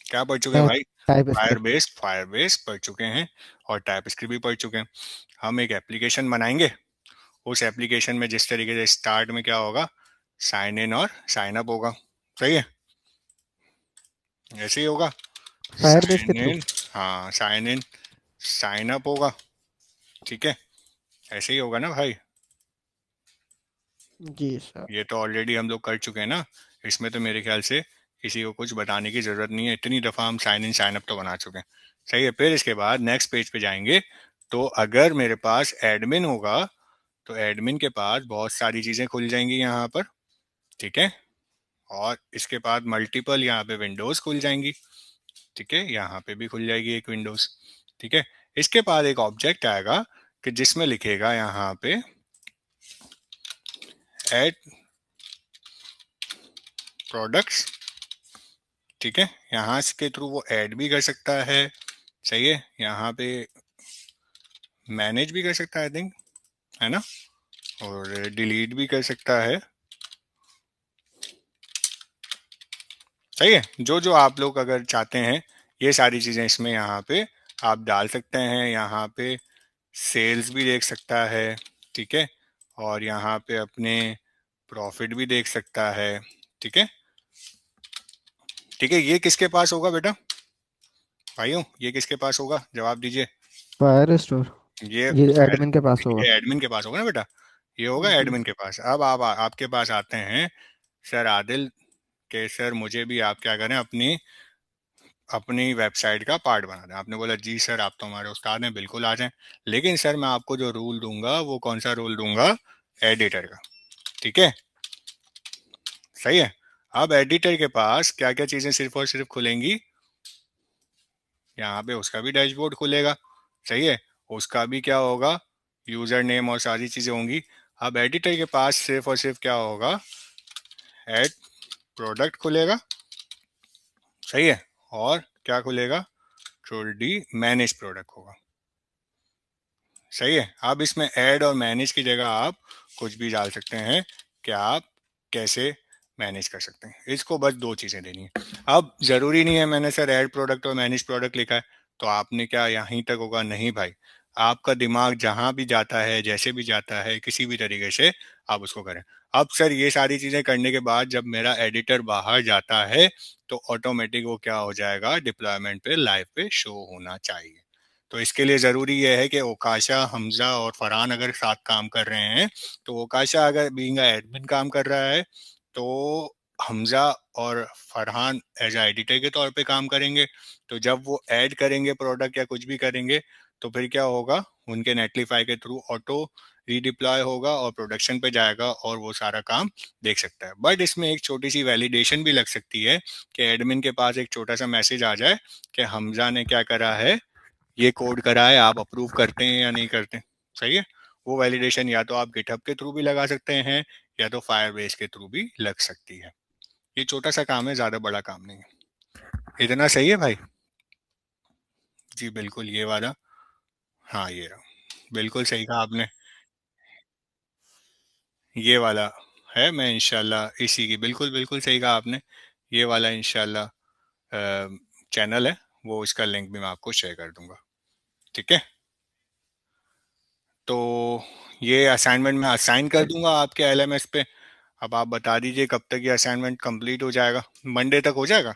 क्या पढ़ चुके हैं भाई? Type script. फायरबेस पढ़ चुके हैं, और टाइप स्क्रिप्ट भी पढ़ चुके हैं। हम एक एप्लीकेशन बनाएंगे, उस एप्लीकेशन में जिस तरीके से स्टार्ट में क्या होगा, साइन इन और साइन अप होगा। सही है, ऐसे ही होगा। फायरबेस के साइन थ्रू। इन, हाँ साइन इन साइन अप होगा, ठीक है, ऐसे ही होगा ना भाई? जी सर। ये तो ऑलरेडी हम लोग कर चुके हैं ना, इसमें तो मेरे ख्याल से किसी को कुछ बताने की जरूरत नहीं है, इतनी दफा हम साइन इन साइन अप तो बना चुके हैं। सही है, फिर इसके बाद नेक्स्ट पेज पे जाएंगे, तो अगर मेरे पास एडमिन होगा, तो एडमिन के पास बहुत सारी चीजें खुल जाएंगी यहाँ पर, ठीक है, और इसके बाद मल्टीपल यहाँ पे विंडोज खुल जाएंगी, ठीक है, यहाँ पे भी खुल जाएगी एक विंडोज, ठीक है। इसके बाद एक ऑब्जेक्ट आएगा कि जिसमें लिखेगा यहाँ पे ऐड प्रोडक्ट्स, ठीक है, यहाँ के थ्रू वो ऐड भी कर सकता है। सही है, यहाँ पे मैनेज भी कर सकता है आई थिंक, है ना, और डिलीट भी कर सकता है। सही है, जो जो आप लोग अगर चाहते हैं ये सारी चीज़ें इसमें यहाँ पे आप डाल सकते हैं। यहाँ पे सेल्स भी देख सकता है, ठीक है, और यहाँ पे अपने प्रॉफिट भी देख सकता है, ठीक है। ठीक है, ये किसके पास होगा बेटा, भाइयों, ये किसके पास होगा, जवाब दीजिए। Fire store. ये ये एडमिन के पास होगा। ये एडमिन के पास होगा ना बेटा, ये होगा जी। एडमिन के पास। अब आप आपके पास आते हैं सर आदिल के, सर मुझे भी आप क्या करें, अपनी अपनी वेबसाइट का पार्ट बना दें। आपने बोला जी सर आप तो हमारे उस्ताद हैं, बिल्कुल आ जाएं, लेकिन सर मैं आपको जो रूल दूंगा वो कौन सा रूल दूंगा, एडिटर का, ठीक है। सही है। अब एडिटर के पास क्या क्या चीजें सिर्फ और सिर्फ खुलेंगी, यहाँ पे उसका भी डैशबोर्ड खुलेगा। सही है, उसका भी क्या होगा, यूजर नेम और सारी चीजें होंगी। अब एडिटर के पास सिर्फ और सिर्फ क्या होगा, एड प्रोडक्ट खुलेगा। सही है, और क्या खुलेगा, कंट्रोल डी मैनेज प्रोडक्ट होगा। सही है, अब इसमें ऐड और मैनेज की जगह आप कुछ भी डाल सकते हैं कि आप कैसे मैनेज कर सकते हैं। इसको बस दो चीज़ें देनी है। अब ज़रूरी नहीं है मैंने सर ऐड प्रोडक्ट और मैनेज प्रोडक्ट लिखा है तो आपने क्या यहीं तक होगा, नहीं भाई। आपका दिमाग जहां भी जाता है, जैसे भी जाता है, किसी भी तरीके से आप उसको करें। अब सर ये सारी चीज़ें करने के बाद जब मेरा एडिटर बाहर जाता है तो ऑटोमेटिक वो क्या हो जाएगा, डिप्लॉयमेंट पे लाइव पे शो होना चाहिए। तो इसके लिए ज़रूरी यह है कि ओकाशा, हमजा और फरहान अगर साथ काम कर रहे हैं तो ओकाशा अगर बीइंग एडमिन काम कर रहा है तो हमजा और फरहान एज आ एडिटर के तौर पे काम करेंगे। तो जब वो ऐड करेंगे प्रोडक्ट या कुछ भी करेंगे तो फिर क्या होगा, उनके नेटलीफाई के थ्रू ऑटो रीडिप्लॉय होगा और प्रोडक्शन पे जाएगा और वो सारा काम देख सकता है। बट इसमें एक छोटी सी वैलिडेशन भी लग सकती है कि एडमिन के पास एक छोटा सा मैसेज आ जाए कि हमजा ने क्या करा है, ये कोड करा है, आप अप्रूव करते हैं या नहीं करते हैं। सही है, वो वैलिडेशन या तो आप गिटहब के थ्रू भी लगा सकते हैं या तो फायरबेस के थ्रू भी लग सकती है। ये छोटा सा काम है, ज्यादा बड़ा काम नहीं है। इतना सही है भाई? जी बिल्कुल, ये वाला, हाँ ये रहा, बिल्कुल सही कहा आपने। ये वाला है, मैं इंशाल्लाह इसी की, बिल्कुल बिल्कुल सही कहा आपने। ये वाला इंशाल्लाह चैनल है, वो इसका लिंक भी मैं आपको शेयर कर दूंगा। ठीक है, तो ये असाइनमेंट मैं असाइन कर दूंगा आपके एलएमएस पे। अब आप बता दीजिए कब तक ये असाइनमेंट कंप्लीट हो जाएगा, मंडे तक हो जाएगा,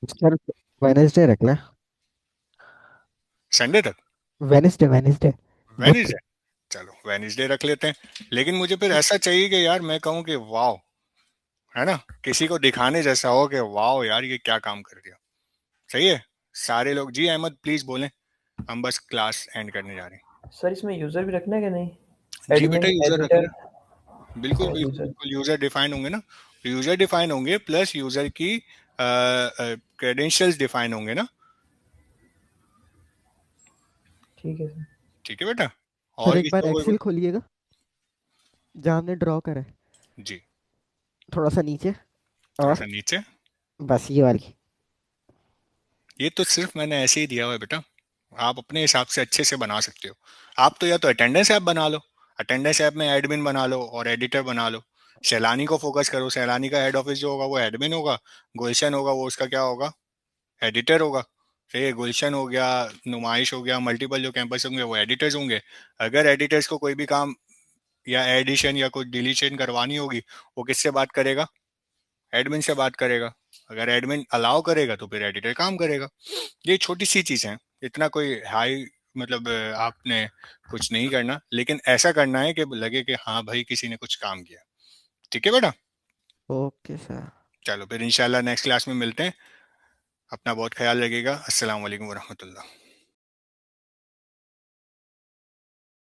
सर वेनेसडे रख लें। संडे तक, वेनेसडे वेनेसडे बुध वेनिसडे, चलो वेनिसडे रख लेते हैं। लेकिन मुझे फिर ऐसा चाहिए कि यार मैं कहूँ कि वाओ, है ना, किसी को दिखाने जैसा हो कि वाओ यार ये क्या काम कर दिया। सही है, सारे लोग, जी अहमद प्लीज बोलें, हम बस क्लास एंड करने जा रहे हैं। सर इसमें यूजर भी रखना है कि नहीं? जी बेटा एडमिन, यूजर रख एडिटर, लें, बिल्कुल बिल्कुल यूजर। बिल्कुल, यूजर डिफाइन होंगे ना, यूजर डिफाइन होंगे प्लस यूजर की क्रेडेंशियल्स डिफाइन होंगे ना। ठीक है सर। ठीक है बेटा, सर और एक किसी बार को कोई एक्सेल खोलिएगा जहाँ हमने ड्रॉ करा है, जी, थोड़ा सा नीचे, थोड़ा और सा नीचे। बस ये वाली। ये तो सिर्फ मैंने ऐसे ही दिया हुआ है बेटा, आप अपने हिसाब से अच्छे से बना सकते हो। आप तो या तो अटेंडेंस ऐप बना लो, अटेंडेंस ऐप में एडमिन बना लो और एडिटर बना लो। सैलानी को फोकस करो, सैलानी का हेड ऑफिस जो होगा वो एडमिन होगा, गुलशन होगा वो उसका क्या होगा, एडिटर होगा। सही है, गुलशन हो गया, नुमाइश हो गया, मल्टीपल जो कैंपस होंगे वो एडिटर्स होंगे। अगर एडिटर्स को कोई भी काम या एडिशन या कुछ डिलीशन करवानी होगी वो किससे बात करेगा, एडमिन से बात करेगा। अगर एडमिन अलाउ करेगा तो फिर एडिटर काम करेगा। ये छोटी सी चीज़ है, इतना कोई हाई मतलब आपने कुछ नहीं करना, लेकिन ऐसा करना है कि लगे कि हाँ भाई किसी ने कुछ काम किया। ठीक है बेटा, ओके सर। चलो फिर इंशाल्लाह नेक्स्ट क्लास में मिलते हैं। अपना बहुत ख्याल रखिएगा। अस्सलाम वालेकुम वरहमतुल्लाह।